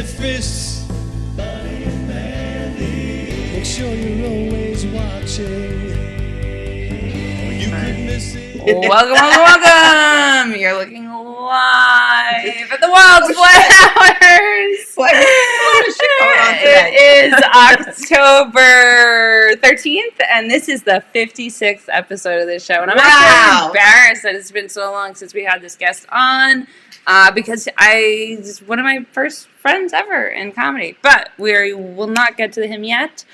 fists. Bonnie and Mandy. Make sure you're always watching, or you could miss it. Welcome! You're looking live at the Wildflowers. It is October 13th, and this is the 56th episode of this show. And I'm actually embarrassed that it's been so long since we had this guest on, because he's one of my first friends ever in comedy. But we will not get to him yet.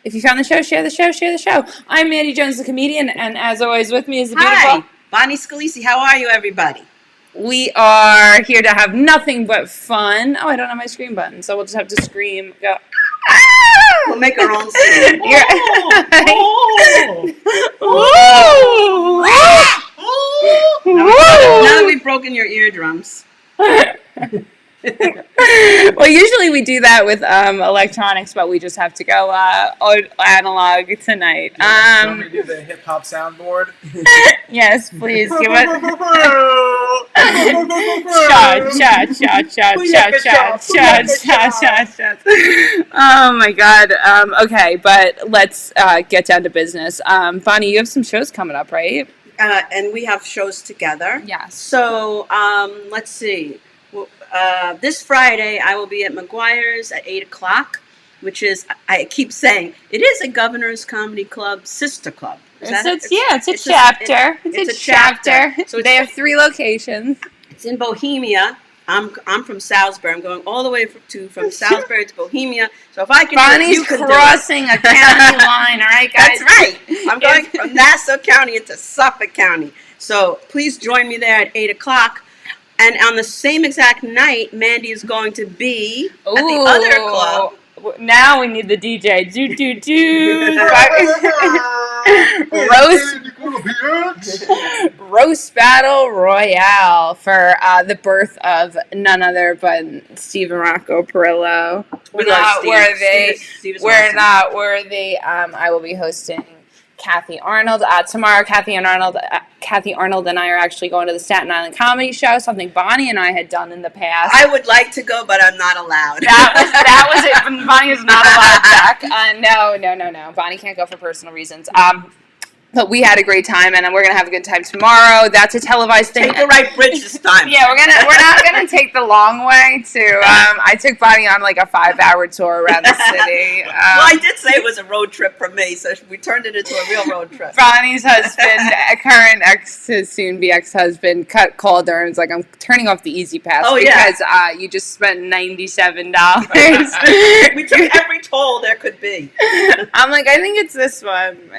If you found the show, share the show, share the show. I'm Mandy Jones, the comedian, and as always with me is the beautiful... Hi, Bonnie Scalisi. How are you, everybody? We are here to have nothing but fun. Oh, I don't have my scream button, so we'll just have to scream. Go. Ah! We'll make our own scream. Now that we've broken your eardrums. Well, usually we do that with electronics, but we just have to go analog tonight. Can we do the hip hop soundboard? Yes, please give it. Shot. Oh my God. Okay, but let's get down to business. Bonnie, you have some shows coming up, right? And we have shows together. Yes. So let's see. This Friday, I will be at McGuire's at 8 o'clock, which is, I keep saying, it is a Governor's Comedy Club sister club. It's a chapter. It's a chapter. So they have 3 locations. It's in Bohemia. I'm from Salisbury. I'm going all the way from Salisbury to Bohemia. So if I can Bonnie's do it, you can crossing a county line, all right, guys? That's right. I'm going from Nassau County into Suffolk County. So please join me there at 8 o'clock. And on the same exact night, Mandy is going to be at the other club. Now we need the DJ. Roast Battle Royale for the birth of none other but Stephen Rocco Perillo. We're not worthy. I will be hosting Kathy Arnold. Tomorrow, Kathy Arnold and I are actually going to the Staten Island Comedy Show, something Bonnie and I had done in the past. I would like to go, but I'm not allowed. That was it. Bonnie is not allowed back. No. Bonnie can't go for personal reasons. But we had a great time, and we're gonna have a good time tomorrow. That's a televised thing. Take the right bridge this time. Yeah, we're not gonna take the long way to. I took Bonnie on like a 5-hour tour around the city. Well, I did say it was a road trip for me, so we turned it into a real road trip. Bonnie's husband, current soon-be ex-husband, called her and was like, "I'm turning off the Easy Pass because you just spent $97." We took every toll there could be. I'm like, I think it's this one.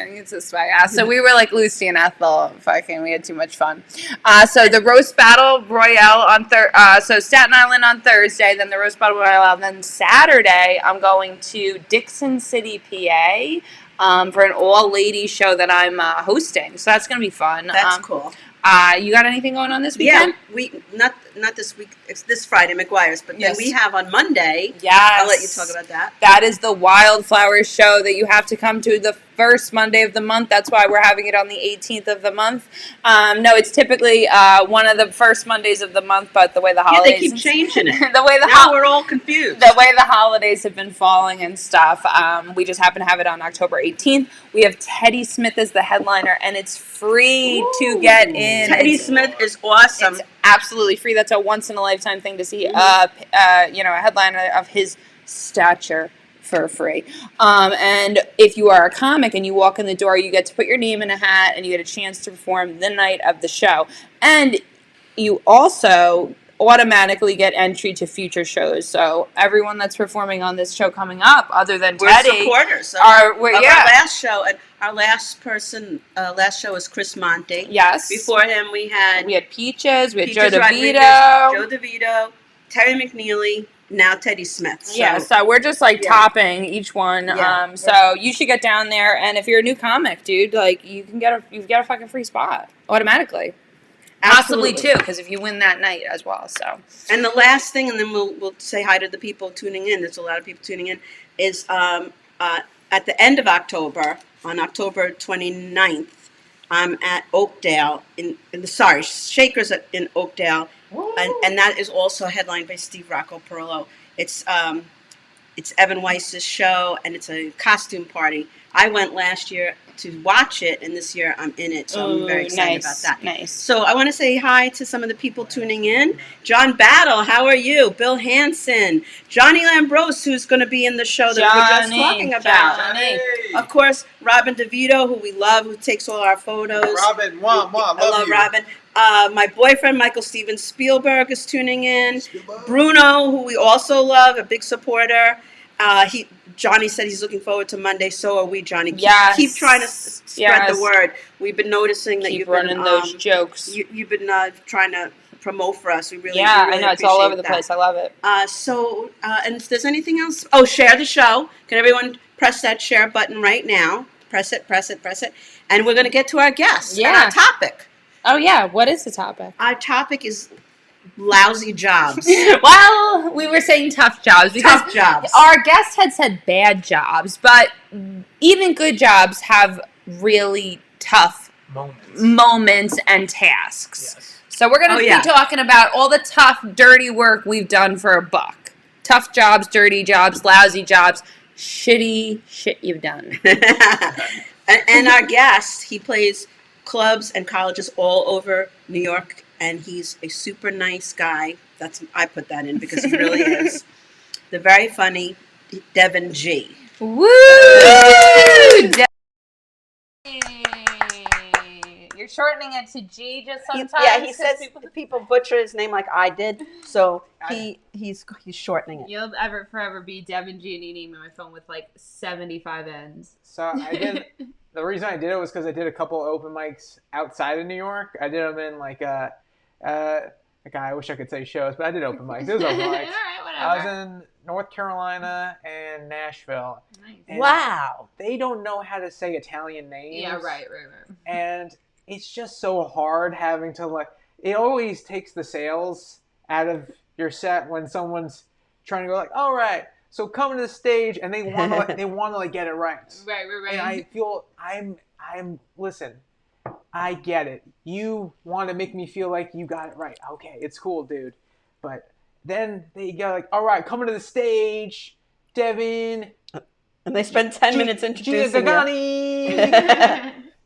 So we were like Lucy and Ethel. We had too much fun. So the Roast Battle Royale on so Staten Island on Thursday, then the Roast Battle Royale, and then Saturday I'm going to Dixon City, PA, for an all-ladies show that I'm hosting. So that's gonna be fun. That's cool. You got anything going on this weekend? Yeah, not this week. It's this Friday, McGuire's. But then we have on Monday. Yes. I'll let you talk about that. That is the Wildflowers show that you have to come to the first Monday of the month. That's why we're having it on the 18th of the month. No, it's typically one of the first Mondays of the month, but the way the holidays... Yeah, they keep changing it. Now we're all confused. The way the holidays have been falling and stuff. We just happen to have it on October 18th. We have Teddy Smith as the headliner, and it's free to get in. Teddy Smith is awesome. It's absolutely free. That's a once-in-a-lifetime thing to see a headliner of his stature for free. And if you are a comic and you walk in the door, you get to put your name in a hat and you get a chance to perform the night of the show. And you also automatically get entry to future shows. So everyone that's performing on this show coming up, other than Teddy, we're supporters of our last show. And our last show was Chris Monte. Yes. Before him, we had Peaches. We had Joe DeVito, Terry McNeely. Now Teddy Smith. So. So we're just topping each one. Yeah. So you should get down there, and if you're a new comic, dude, like you get a fucking free spot automatically. Absolutely. Possibly 2, because if you win that night as well. So. And the last thing, and then we'll say hi to the people tuning in. There's a lot of people tuning in. Is at the end of October, on October 29th, I'm at Oakdale Shakers in Oakdale, and that is also headlined by Steve Rocco Perillo. It's Evan Weiss's show, and it's a costume party. I went last year to watch it, and this year I'm in it, so I'm very excited about that. Nice. So I want to say hi to some of the people tuning in. John Battle, how are you? Bill Hansen, Johnny Lambrose, who's going to be in the show that we were just talking about. Johnny. Of course, Robin DeVito, who we love, who takes all our photos. Robin, I love you. Robin. My boyfriend, Michael Steven Spielberg, is tuning in. Bruno, who we also love, a big supporter. Johnny said he's looking forward to Monday. So are we, Johnny. Keep trying to spread the word. We've been noticing that you've been running those jokes. You've been trying to promote for us. We really I know, it's all over the place. I love it. And if there's anything else, share the show. Can everyone press that share button right now? Press it, and we're going to get to our guest. And our topic. Oh yeah, what is the topic? Our topic is lousy jobs. Well, we were saying tough jobs because Tough jobs. Our guest had said bad jobs, but even good jobs have really tough moments and tasks. Yes. So we're going to be talking about all the tough, dirty work we've done for a buck. Tough jobs, dirty jobs, lousy jobs, shitty shit you've done. And our guest, he plays clubs and colleges all over New York, and he's a super nice guy. I put that in because he really is. The very funny Devin G. Woo! You're shortening it to G just sometimes. He says people butcher his name like I did, so he's shortening it. You'll forever be Devin Giannini in my phone with like 75 N's. So I did. The reason I did it was because I did a couple open mics outside of New York. I did them in I wish I could say shows, but I did open mics. It was open mics. All right, whatever. I was in North Carolina and Nashville. Nice. And Wow. They don't know how to say Italian names. Yeah, right. And it's just so hard having to it always takes the sales out of your set when someone's trying to go all right, so come to the stage, and they want to get it right. Right. And I feel listen, I get it. You want to make me feel like you got it right. Okay, it's cool, dude. But then they go all right, coming to the stage, Devin. And they spend 10 minutes introducing you.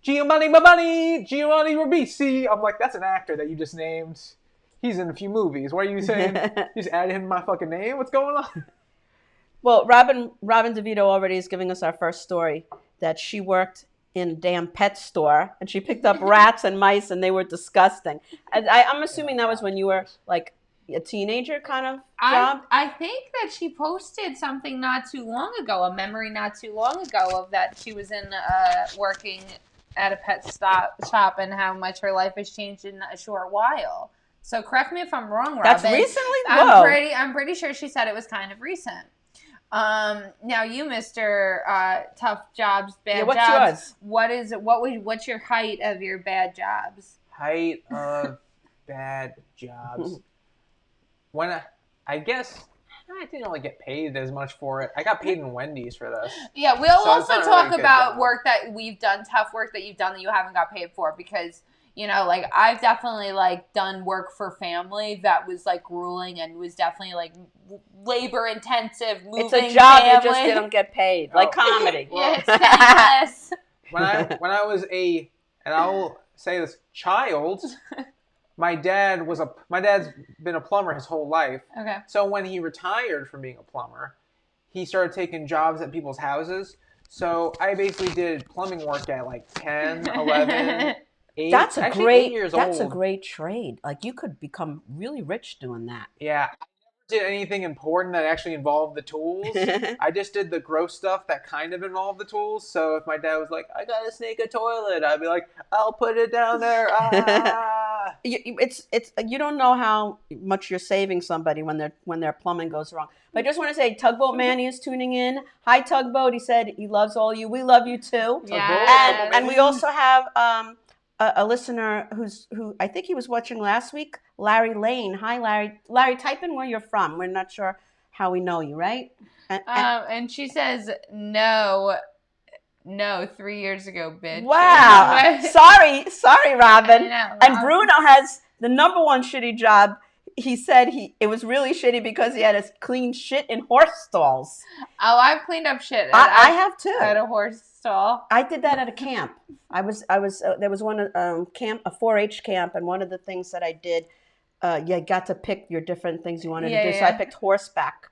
Giovanni Ribisi. I'm like, that's an actor that you just named. He's in a few movies. Why are you saying you just added him my fucking name? What's going on? Well, Robin DeVito already is giving us our first story that she worked in a damn pet store and she picked up rats and mice and they were disgusting. And I'm assuming that was when you were like a teenager kind of job? I think that she posted something not too long ago, a memory not too long ago of that she was in working at a pet shop and how much her life has changed in a short while. So correct me if I'm wrong, Robin. That's recently? Whoa. I'm pretty sure she said it was kind of recent. Now you, Mr. Tough Jobs, Bad what's Jobs. yours? What's your height of your bad jobs? Height of bad jobs. When I guess I didn't really get paid as much for it. I got paid in Wendy's for this. Yeah, we'll also talk about work that we've done, tough work that you've done that you haven't got paid for, because I've definitely done work for family that was grueling and was definitely labor intensive. It's a job you just didn't get paid, like comedy. Yeah, it's thankless. When I was and I will say this, child, my dad's been a plumber his whole life. Okay. So when he retired from being a plumber, he started taking jobs at people's houses. So I basically did plumbing work at 10, 11. 8, that's a great trade. You could become really rich doing that. Yeah. I never did anything important that actually involved the tools. I just did the gross stuff that kind of involved the tools. So if my dad was like, I gotta snake a toilet, I'd be like, I'll put it down there. It's you don't know how much you're saving somebody when their plumbing goes wrong. But I just want to say, Tugboat Manny is tuning in. Hi, Tugboat. He said he loves all you. We love you too. Yeah. And we also have a listener who I think he was watching last week, Larry Lane. Hi, Larry. Larry, type in where you're from. We're not sure how we know you, right? And she says, no, 3 years ago, bitch. Wow. sorry, Robin. I know, and Bruno has the number one shitty job. he said it was really shitty because he had to clean shit in horse stalls. Oh, I've cleaned up shit. I have too. At a horse stall. I did that at a camp. I was there was one camp, a 4-H camp, and one of the things that I did, you got to pick your different things you wanted to do. So I picked horseback,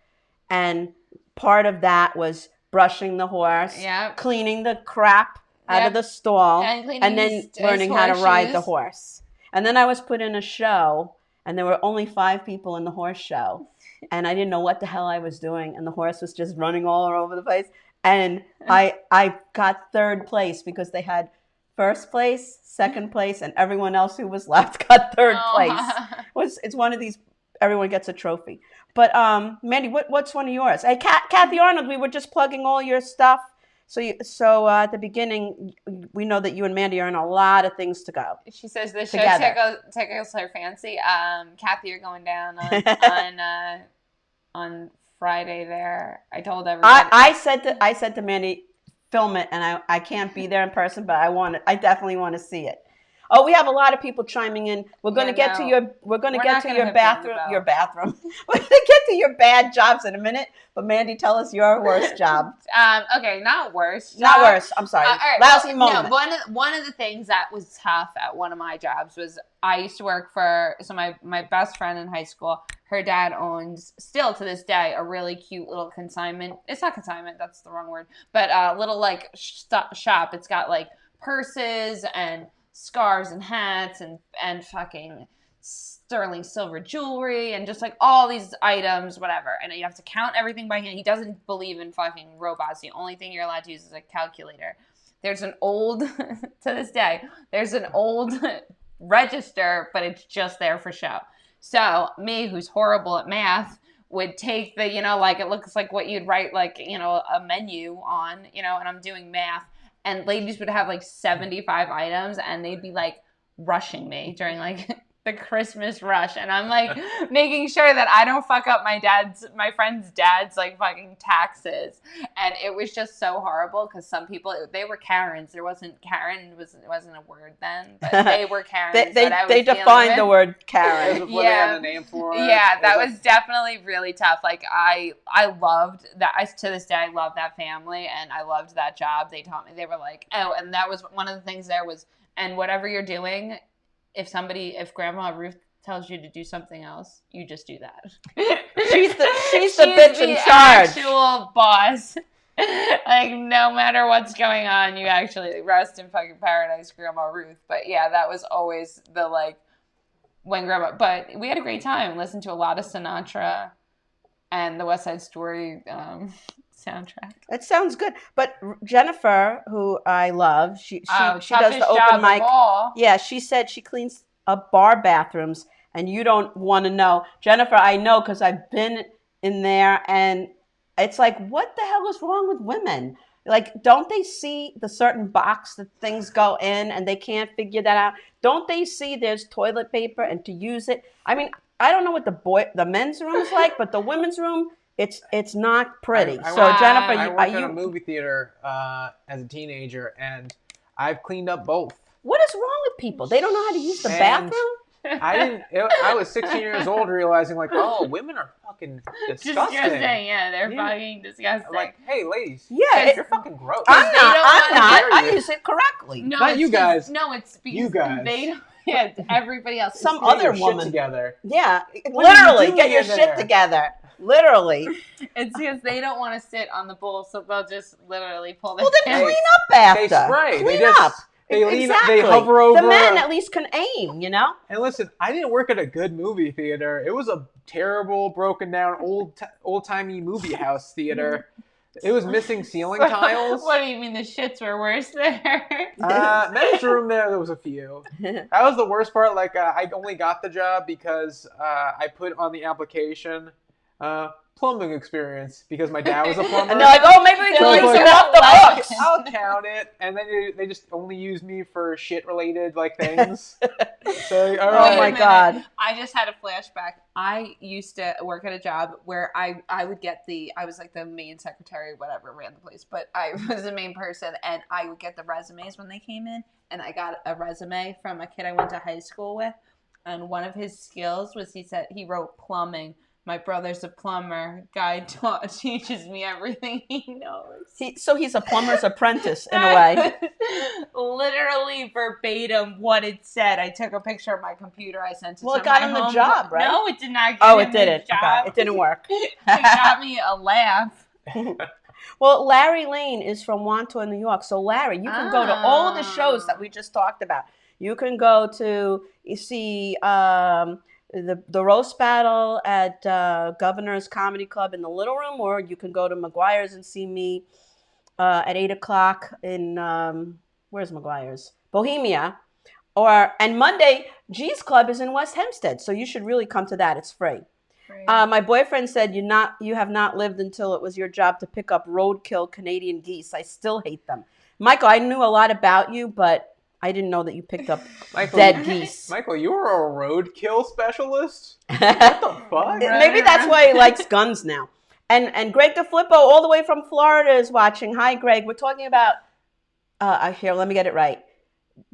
and part of that was brushing the horse, cleaning the crap out of the stall, and then learning how to ride the horse. And then I was put in a show, and there were only 5 people in the horse show, and I didn't know what the hell I was doing, and the horse was just running all over the place. And I got 3rd place because they had 1st place, 2nd place, and everyone else who was left got 3rd place. It's one of these, everyone gets a trophy. But Mandy, what's one of yours? Hey, Kathy Arnold, we were just plugging all your stuff. So at the beginning, we know that you and Mandy are in a lot of things to go. She says the show tickles her fancy. Kathy, you're going down on Friday there. I told everybody. I said to Mandy, film it, and I can't be there in person, but I definitely want to see it. Oh, we have a lot of people chiming in. We're going to get to your bathroom. We're going to get to your bad jobs in a minute. But Mandy, tell us your worst job. Okay, not worst. Not worst. I'm sorry. All right, lousy moment. No, one of the things that was tough at one of my jobs was I used to work for my best friend in high school. Her dad owns, still to this day, a really cute little consignment. It's not consignment. That's the wrong word. But a little like shop. It's got like purses and scarves and hats and fucking sterling silver jewelry and just like all these items, whatever. And you have to count everything by hand. He doesn't believe in fucking robots. The only thing you're allowed to use is a calculator. There's an old, to this day, there's an old register, but it's just there for show. So me, who's horrible at math, would take the, like it looks like what you'd write like, a menu on, and I'm doing math. And ladies would have like 75 items and they'd be like rushing me during like the Christmas rush. And I'm like making sure that I don't fuck up my friend's dad's like fucking taxes. And it was just so horrible because some people, they were Karens. Karen wasn't a word then, but they were Karens. they defined the word Karen. What they had a name for. Yeah, that was definitely really tough. Like I loved that. To this day, I love that family and I loved that job. They taught me, they were like, oh, and that was one of the things there was, and whatever you're doing, if Grandma Ruth tells you to do something else, you just do that. She's the bitch in charge. Actual boss. Like no matter what's going on, you actually rest in fucking paradise, Grandma Ruth. But yeah, that was always the like when Grandma. But we had a great time. Listened to a lot of Sinatra and the West Side Story soundtrack. It sounds good. But Jennifer, who I love, she does the open mic. Yeah, she said she cleans up bar bathrooms, and you don't want to know. Jennifer, I know because I've been in there, and it's like, what the hell is wrong with women? Like, don't they see the certain box that things go in, and they can't figure that out? Don't they see there's toilet paper and to use it? I mean, I don't know what the men's room is like, but the women's room, it's not pretty. Jennifer, I worked at a movie theater as a teenager, and I've cleaned up both. What is wrong with people? They don't know how to use the bathroom? I was 16 years old realizing like, oh, women are fucking disgusting. Yeah, they're fucking disgusting. I'm like, hey, ladies. Yeah. You're fucking gross. I'm not. I use it correctly. No, not you guys. No, it's because you guys. They don't. Yeah, everybody else. Some other woman. Shit together. Yeah, literally, get your shit together. Literally. It's because they don't want to sit on the bowl, so they'll just literally pull their. Well, then clean up after. They spray. Clean up. They lean. They hover over. The men at least can aim, And listen, I didn't work at a good movie theater. It was a terrible, broken down, old timey movie house theater. It was missing ceiling tiles. What do you mean the shits were worse there? Men's room there was a few. That was the worst part. Like I only got the job because I put on the application plumbing experience because my dad was a plumber. And they're like, oh, maybe we can leave some off the books. I'll count it. And then they just only use me for shit related like things. So, oh my God. I just had a flashback. I used to work at a job where I would get I was like the main secretary, whatever, ran the place, but I was the main person and I would get the resumes when they came in, and I got a resume from a kid I went to high school with. and one of his skills was he wrote plumbing. My brother's a plumber. Guy teaches me everything he knows. So he's a plumber's apprentice in a way. Literally verbatim what it said. I took a picture of my computer. I sent it to my it got him the job, right? No, it did not get him it didn't. the job. Okay. It didn't work. It got me a laugh. Well, Larry Lane is from Wantagh, New York. So, Larry, you can go to all of the shows that we just talked about. You can go to see the roast battle at Governor's Comedy Club in the Little Room, or you can go to McGuire's and see me at 8 o'clock in, where's McGuire's? Bohemia. And Monday, G's Club is in West Hempstead, so you should really come to that. It's free. My boyfriend said you have not lived until it was your job to pick up roadkill Canadian geese. I still hate them. Michael, I knew a lot about you, but I didn't know that you picked up dead geese. Michael, you were a roadkill specialist? What the fuck? Maybe that's why he likes guns now. And Greg DeFlippo, all the way from Florida, is watching. Hi, Greg. We're talking about, here, let me get it right.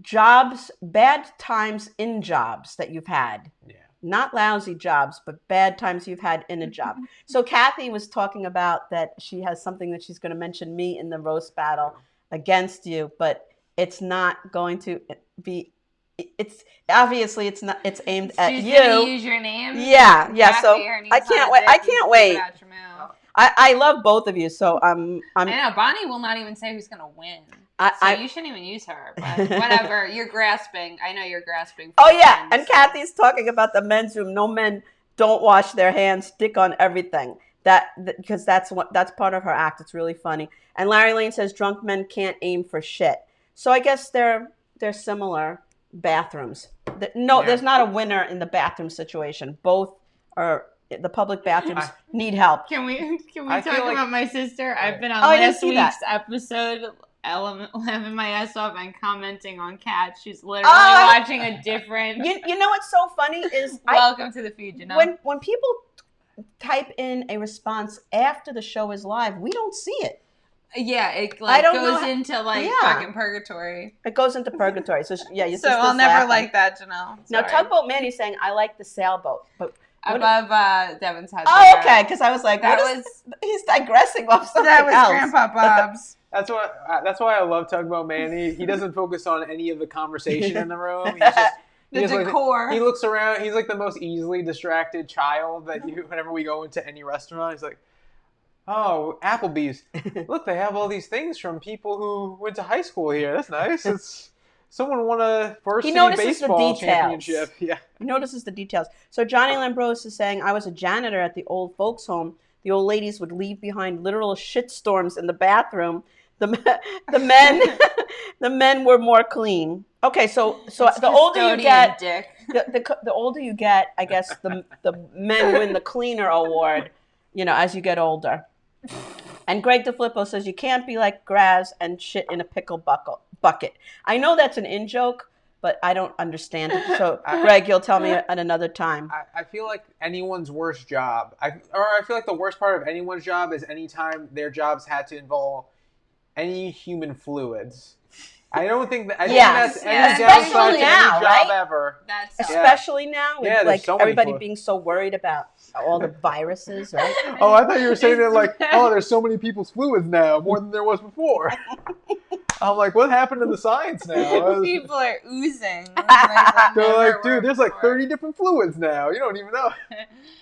Jobs, bad times in jobs that you've had. Yeah. Not lousy jobs, but bad times you've had in a job. So Kathy was talking about that she has something that she's going to mention me in the roast battle against you, but it's not going to be, it's obviously it's not, it's aimed at you. She's going to use your name? Yeah. So I can't wait. I can't wait. I love both of you, so I know Bonnie will not even say who's going to win. So you shouldn't even use her, but whatever. You're grasping. I know you're grasping. Oh, yeah. And Kathy's talking about the men's room. No men don't wash their hands, stick on everything. Because that's part of her act. It's really funny. And Larry Lane says drunk men can't aim for shit. So I guess they're similar bathrooms. There's not a winner in the bathroom situation. Both are. The public bathrooms need help. Can we talk about my sister? I've been on last week's episode. Laughing my ass off and commenting on cats. She's literally watching a different. You know what's so funny is welcome to the feed. You know when people type in a response after the show is live, we don't see it. Yeah, it goes into fucking purgatory. It goes into purgatory. So your so I'll never like that, Janelle. Now Tugboat Mandy's saying I like the sailboat, but. Above Devin's head. Oh, okay. Because I was like, he's digressing off something else. That was Grandpa Bob's. That's why I love Tugboat Mandy. He doesn't focus on any of the conversation in the room. He's just, decor. He looks around. He's like the most easily distracted child that whenever we go into any restaurant, he's like, oh, Applebee's. Look, they have all these things from people who went to high school here. That's nice. Someone won a varsity baseball championship. Yeah. He notices the details. So Johnny Lambrose is saying, I was a janitor at the old folks' home. The old ladies would leave behind literal shitstorms in the bathroom. The men were more clean. Okay, so the older you get, the older you get, I guess the men win the cleaner award. As you get older. And Greg DeFlippo says you can't be like Graz and shit in a pickle bucket. I know that's an in joke, but I don't understand it. So, Greg, you'll tell me at another time. I feel like anyone's worst job, I feel like the worst part of anyone's job is anytime their jobs had to involve any human fluids. I don't think that. I think that's any downside to any job ever. Especially now, with like so everybody being so worried about all the viruses, right? Oh, I thought you were saying it like, there's so many people's fluids now, more than there was before. I'm like, what happened to the science now? People are oozing. They're like, dude, there's like 30 different fluids now. You don't even know.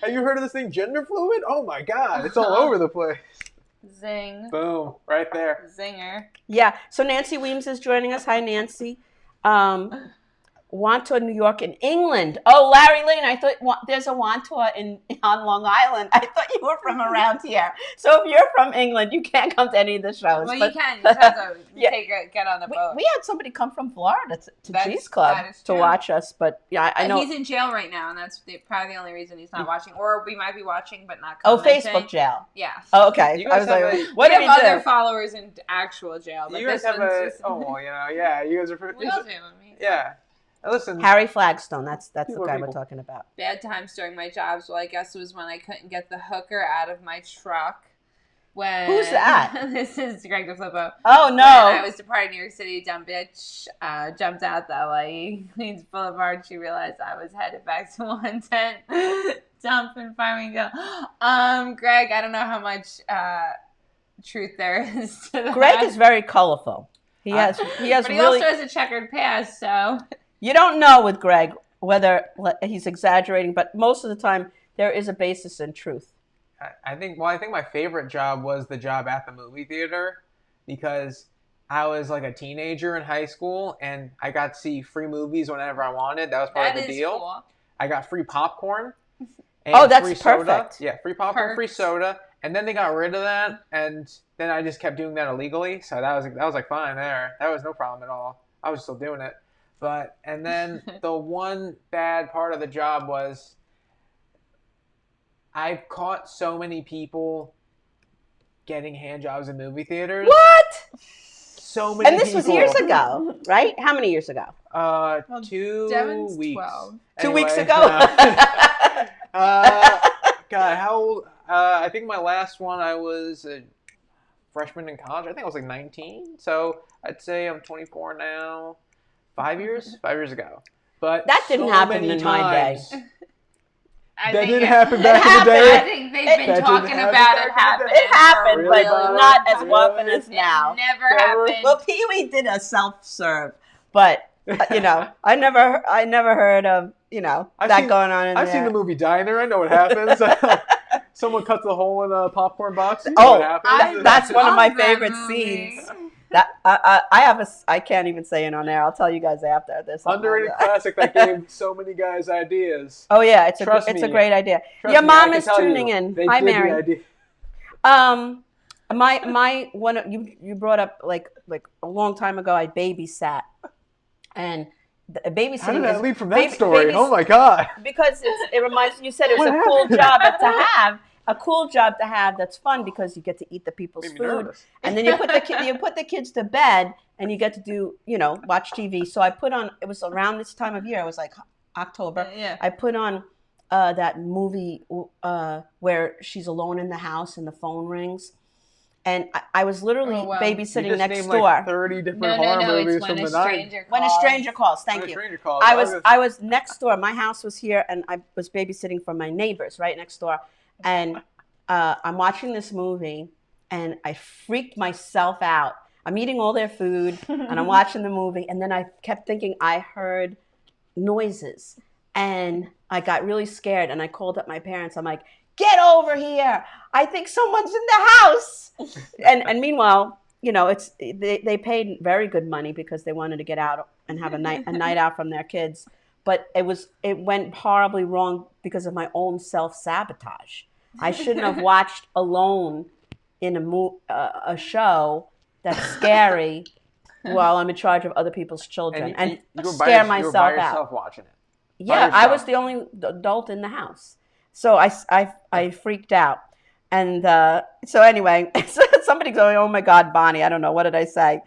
Have you heard of this thing, gender fluid? Oh my God, it's all over the place. Zing. Boom, right there. Zinger. Yeah, so Nancy Weems is joining us. Hi, Nancy. Wantagh, New York, in England. Oh, Larry Lane, I thought there's a Wantagh on Long Island. I thought you were from around here. So if you're from England, you can't come to any of the shows. Well, you can. You just have to get on the boat. We had somebody come from Florida to G's Club to watch us, but yeah, I know. He's in jail right now, and that's probably the only reason he's not watching. Or we might be watching, but not commenting. Oh, Facebook jail. Yeah. Oh, okay. I was like, what do you have other followers in actual jail. But you guys have you guys are. We all do. Yeah. Listen, Harry Flagstone, that's the guy we're talking about. Bad times during my jobs. Well, I guess it was when I couldn't get the hooker out of my truck. Who's that? This is Greg DeFlippo. Oh, no. When I was departing New York City, dumb bitch jumped out the LA Queens Boulevard. She realized I was headed back to 110. Dump and finally go. Greg, I don't know how much truth there is to that. Greg is very colorful. He has but he really. also has a checkered past, so. You don't know with Greg whether he's exaggerating, but most of the time there is a basis in truth. I think my favorite job was the job at the movie theater because I was like a teenager in high school and I got to see free movies whenever I wanted. That was part of the deal. Cool. I got free popcorn. And free soda. Perfect. Yeah, free popcorn, free soda. And then they got rid of that, and then I just kept doing that illegally. So that was like fine there. That was no problem at all. I was still doing it. And then the one bad part of the job was I've caught so many people getting hand jobs in movie theaters. What? So many people. And this was years ago, right? How many years ago? 2 weeks. 12. 2 weeks Anyway, ago? God, how old? I think my last one, I was a freshman in college. I think I was like 19. So I'd say I'm 24 now. 5 years? 5 years ago. But that didn't happen in my day. That didn't happen back in the I day. think they've been talking about it happening. It happened, Really, but Bob? not as Really? often as now. Never happened. Well, Pee-wee did a self-serve, but I never heard of going on in I've there. seen the movie Diner. I know what happens. Someone cuts a hole in a popcorn box. You know Oh, what happens. that's one of my love that favorite movie. scenes. That I can't even say it on air. I'll tell you guys after this. Underrated classic that gave so many guys ideas. Oh yeah, it's Trust a me. great idea. Trust Your me, I mom can is tell tuning you, in. they Hi, did the Mary. idea. My one you brought up like a long time ago. I babysat, and babysitting. How did that is- lead from that story? Oh my God! Because it reminds you said it was What a cool happened? job to have. A cool job to have that's fun because you get to eat the people's Made me food, nervous. and then you put the kids to bed, and you get to do watch TV. So I put on. It was around this time of year. It was like October. Yeah. I put on that movie where she's alone in the house and the phone rings, and I was literally Oh, wow. babysitting You just next named door. like 30 different horror movies It's from When the a 90s. Stranger Calls. When a stranger calls, thank When a you. stranger calls. I was next door. My house was here, and I was babysitting for my neighbors right next door. And I'm watching this movie, and I freaked myself out. I'm eating all their food, and I'm watching the movie, and then I kept thinking I heard noises, and I got really scared, and I called up my parents. I'm like, "Get over here! I think someone's in the house." And meanwhile, they paid very good money because they wanted to get out and have a night out from their kids. But it went horribly wrong because of my own self-sabotage. I shouldn't have watched alone in a show that's scary while I'm in charge of other people's children and you were scare you were myself by out. yourself watching it. Yeah, I was the only adult in the house. So I freaked out. And so anyway, somebody's going, "Oh my God, Bonnie." I don't know. What did I say?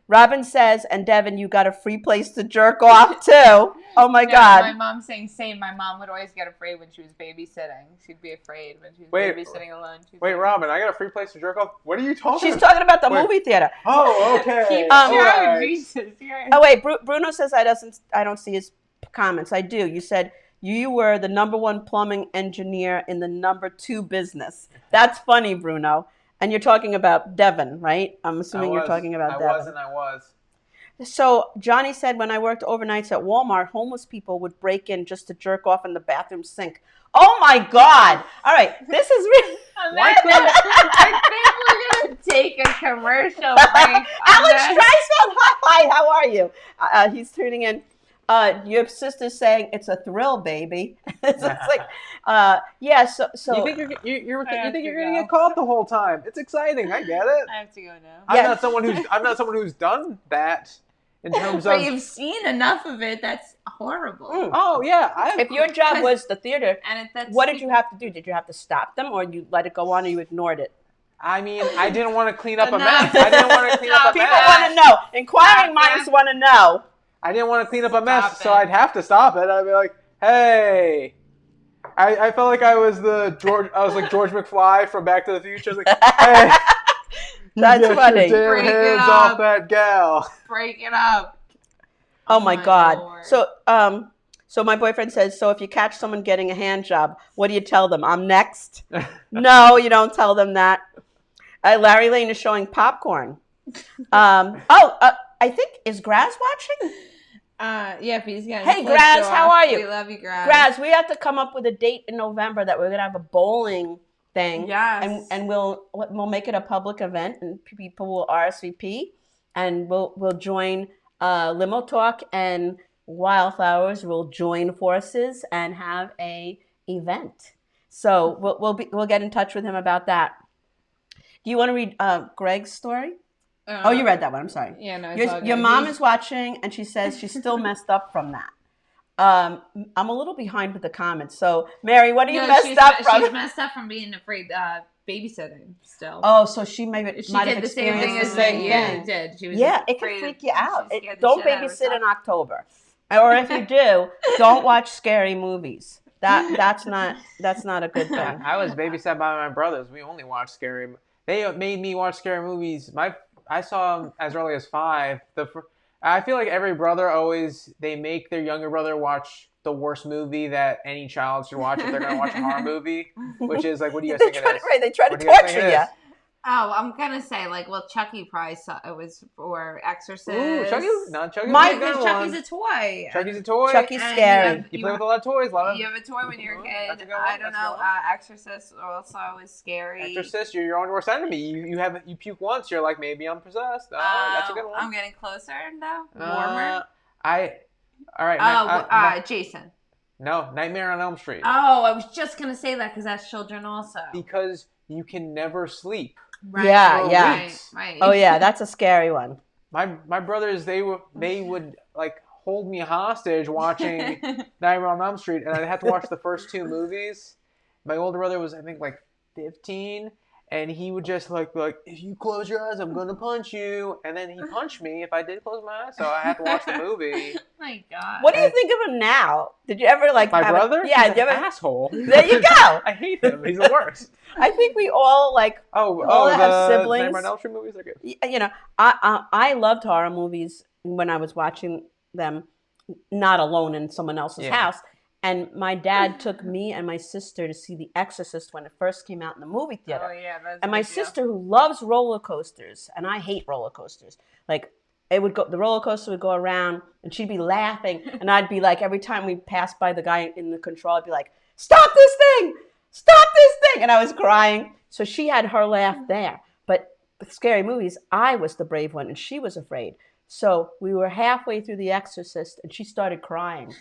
Robin says, and Devin, you got a free place to jerk off too. Oh my God. My mom's saying same. My mom would always get afraid when she was babysitting. She'd be afraid when she was babysitting alone. Wait, Robin, I got a free place to jerk off? What are you talking She's about? talking about the movie theater. Oh, okay. Keep All going, right. Jesus. Oh wait, Bruno says I don't see his comments. I do. You said you were the #1 plumbing engineer in the #2 business. That's funny, Bruno. And you're talking about Devin, right? I'm assuming you're talking about Devin. I was. So Johnny said, when I worked overnights at Walmart, homeless people would break in just to jerk off in the bathroom sink. Oh my God! All right, this is really. I think we're gonna take a commercial break. Alex Streisfeld, hi, how are you? He's tuning in. Your sister's saying it's a thrill, baby. It's like, yeah. So You think you're gonna get caught the whole time? It's exciting. I get it. I have to go now. I'm not someone who's done that in terms of. But you've seen enough of it. That's horrible. Oh yeah. If your job was the theater, And what did you have to do? Did you have to stop them, or you let it go on, or you ignored it? I mean, I didn't want to clean up a Enough. mess. I didn't want to clean up a People mess. want to know. Inquiring minds want to know. I didn't want to clean up a mess, Stop so it. I'd have to stop it. I'd be like, "Hey, I felt like I was like George McFly from Back to the Future. I was like, hey, That's get funny. your damn Break it hands up. off that gal. Break it up. Oh my God. Lord. So my boyfriend says, so if you catch someone getting a hand job, what do you tell them? I'm next? No, you don't tell them that. Larry Lane is showing popcorn. I think, is Graz watching? Yeah, he's getting Hey, flipped Graz, how off. are you? We love you, Graz. Graz, we have to come up with a date in November that we're going to have a bowling thing. Yes. And we'll make it a public event, and people will RSVP, and we'll join Limo Talk and Wildflowers will join forces and have a event. So we'll get in touch with him about that. Do you want to read Greg's story? Oh, you read that one. I'm sorry. Yeah, no. Your mom is watching, and she says she's still messed up from that. I'm a little behind with the comments. So, Mary, what are you messed up from? She's messed up from being afraid babysitting still. Oh, so she might have did the same thing as me. Yeah, did. She was it can afraid freak you out. she scared the Don't shit out of babysit herself. in October, or if you do, don't watch scary movies. That's not a good thing. I was babysat by my brothers. We only watched scary. They made me watch scary movies. I saw them as early as 5. I feel like every brother they make their younger brother watch the worst movie that any child should watch if they're going to watch a horror movie, which is like, what do you guys think it is? Right, they try to What do you guys think torture it you. is? Oh, I'm gonna say Chucky probably saw it was for Exorcist. Ooh, Chucky? No, Chucky's Mike, a good Chucky's one. a toy. Chucky's a toy. Chucky's And scary. You play with a lot of toys. You have a toy when you're a That's kid. a good one, I don't that's a know. good one. Exorcist also is scary. Exorcist, you're your own worst enemy. You puke once, you're like, maybe I'm possessed. Oh, that's a good one. I'm getting closer now. Warmer. All right. Jason. No, Nightmare on Elm Street. Oh, I was just gonna say that because that's children also. Because you can never sleep. Right. Yeah. Right. Oh yeah, that's a scary one. My brothers, they would like hold me hostage watching Nightmare on Elm Street, and I had to watch the first 2 movies. My older brother was, I think, like 15, and he would just like if you close your eyes, I'm gonna punch you, and then he punched me if I did close my eyes, so I had to watch the movie. My God. What do you think of him now? Did you ever My brother? Yeah, He's an asshole. There you go. I hate him. He's the worst. I think we all all the have siblings. Nightmare on Elm Street movies are good. You know, I loved horror movies when I was watching them, not alone in someone else's house. And my dad took me and my sister to see The Exorcist when it first came out in the movie theater. Oh yeah, that's and my sister, who loves roller coasters, and I hate roller coasters, like the roller coaster would go around, and she'd be laughing, and I'd be like, every time we passed by the guy in the control, I'd be like, "Stop this thing! Stop this thing!" And I was crying. So she had her laugh there. But with scary movies, I was the brave one, and she was afraid. So we were halfway through The Exorcist, and she started crying.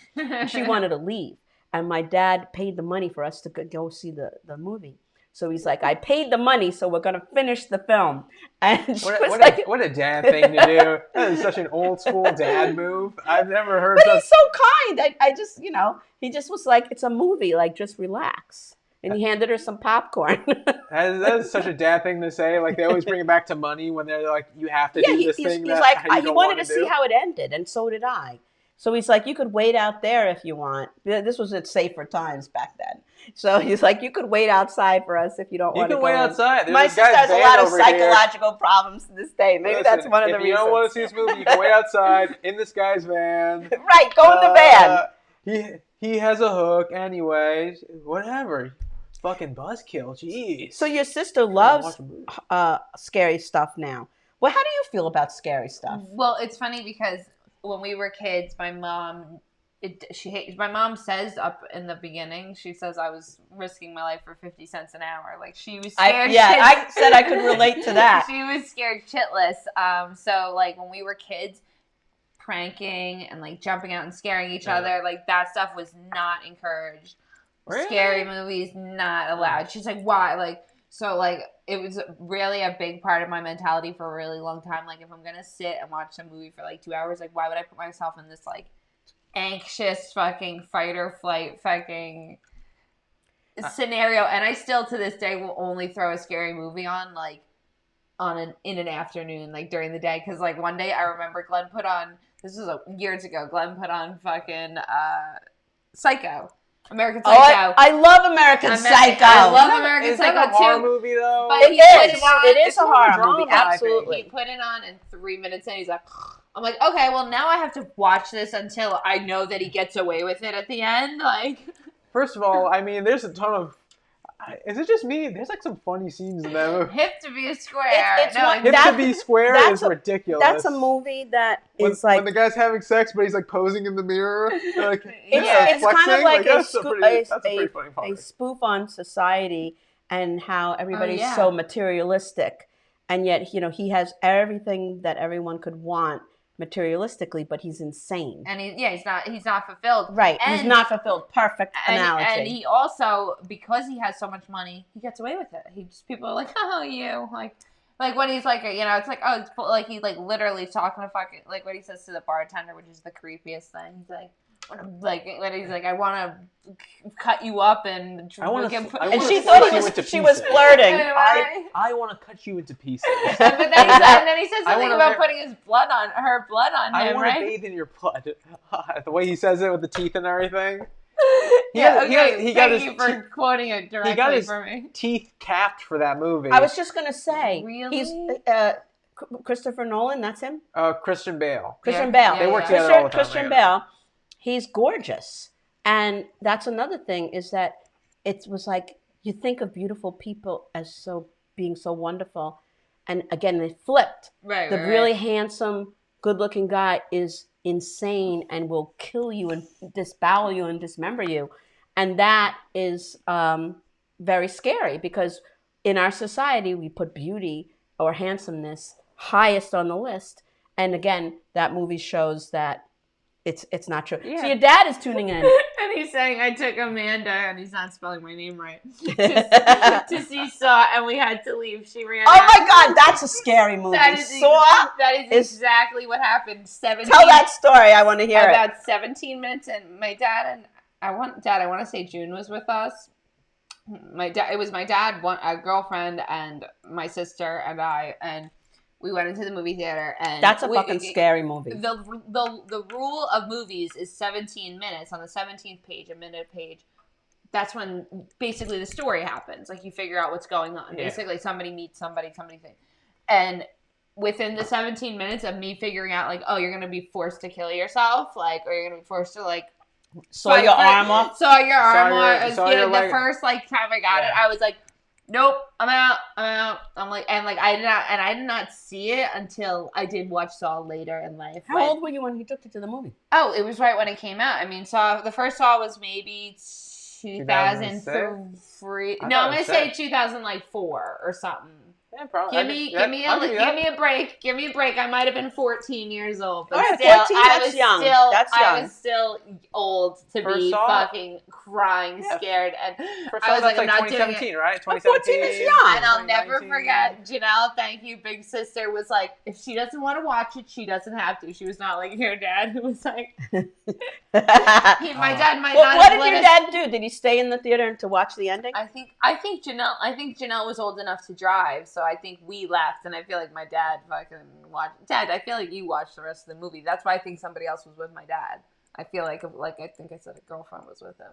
She wanted to leave. And my dad paid the money for us to go see the movie. So he's like, I paid the money, so we're going to finish the film. And what a dad thing to do. That is such an old school dad move. I've never heard But he's so kind. I just, he just was like, it's a movie, like, just relax. And he handed her some popcorn. That is such a dad thing to say. Like, they always bring it back to money when they're like, you have to do this thing. He's like, he wanted to see how it ended, and so did I. So he's like, you could wait out there if you want. This was at safer times back then. So he's like, you could wait outside for us if you don't want to go. You can wait outside. My sister has a lot of psychological problems to this day. Maybe that's one of the reasons. If you don't want to see this movie, you can wait outside in this guy's van. Right, go in the van. He has a hook anyway. Whatever. Fucking buzzkill. Jeez. So your sister loves scary stuff now. Well, how do you feel about scary stuff? Well, it's funny because when we were kids, my mom says up in the beginning, she says I was risking my life for 50 cents an hour. Like, she was scared. I said I could relate to that. She was scared shitless. So like when we were kids, pranking and like jumping out and scaring each other, like that stuff was not encouraged. Really? Scary movies not allowed. She's like, why? Like, so like it was really a big part of my mentality for a really long time. Like, if I'm gonna sit and watch a movie for like 2 hours, like why would I put myself in this like anxious fucking fight or flight fucking scenario? And I still to this day will only throw a scary movie on like in an afternoon, like during the day, because like one day I remember Glenn put on, this was years ago, Glenn put on fucking Psycho. American Oh, Psycho. I love American Psycho. I love American Is Psycho that a horror too. movie though? But he It put is. it on. It is It's a more of a horror movie. drama, I think. Absolutely. He put it on, and 3 minutes in, he's like, I'm like, okay, well now I have to watch this until I know that he gets away with it at the end. Like, First of all, I mean, there's a ton of. Is it just me? There's like some funny scenes in that movie. hip to be a square. It's one- Hip That- to be square that's is a- ridiculous. That's a movie that when, is like when the guy's having sex, but he's like posing in the mirror. Like, it's kind of flexing, like that's a pretty funny a part. spoof on society and how everybody's yeah. so materialistic, and yet he has everything that everyone could want materialistically, but he's insane. And he's not fulfilled. Right, And, he's not fulfilled. Perfect analogy. And he also, because he has so much money, he gets away with it. People are like, oh, you like when he's like, it's like, oh, it's like he's like literally talking to fucking like what he says to the bartender, which is the creepiest thing. He's like when he's like, I want to cut you up and and she slice thought you into she was pieces. flirting. I want to cut you into pieces. and then he says I something wanna about wear- putting her blood on I him, want to right? bathe in your blood. The way he says it with the teeth and everything. He Yeah, got- okay. he got Thank his you for quoting it directly for me. teeth capped for that movie. I was just gonna say, Really? he's Christopher Nolan. That's him. Christian Bale. Christian Yeah, Bale. They work together all the time, Christian right? Bale. He's gorgeous, and that's another thing is that it was like you think of beautiful people as being so wonderful, and again they flipped. Right. The really handsome, good-looking guy is insane and will kill you and disbowel you and dismember you, and that is very scary because in our society we put beauty or handsomeness highest on the list, and again that movie shows that it's not true. Yeah. So your dad is tuning in. And he's saying, I took Amanda, and he's not spelling my name right, to see Saw, and we had to leave. She ran Oh out. my God, that's a scary movie. That is, Saw. that is exactly what happened. 17, Tell that story. I want to hear it. about 17 minutes, and my dad and I want to say June was with us. It was my dad, a girlfriend, and my sister and I, and we went into the movie theater, and That's a fucking scary movie. The rule of movies is 17 minutes. On the 17th page, a minute page, that's when basically the story happens. Like you figure out what's going on. Yeah. Basically, somebody meets somebody thing. And within the 17 minutes of me figuring out, like, oh, you're gonna be forced to kill yourself, like, or you're gonna be forced to like Saw your arm off. saw your arm off. saw your The leg. first like time I got it, I was like, nope, I'm out. I'm like, and like I did not see it until I did watch Saw later in life. How old were you when he took you to the movie? Oh, it was right when it came out. I mean, the first Saw was maybe 2003. No, I'm gonna say 2004 or something. Yeah, probably. Give me a break. Give me a break. I might have been 14 years old, but All right, still, 14, I that's was young. still, That's I young. was still old to First be Saw? fucking crying, Yeah. scared, and First I was that's like, I'm not doing 2017, right? 14 is young. And I'll never 2019. forget, Janelle, thank you, big sister, was like, if she doesn't want to watch it, she doesn't have to. She was not like your dad, who was like, my dad might not What have did let your us- dad do? Did he stay in the theater to watch the ending? I think Janelle was old enough to drive, so I think we left, and I feel like my dad fucking watched. Dad, I feel like you watched the rest of the movie. That's why I think somebody else was with my dad. I feel like I think I said a girlfriend was with him.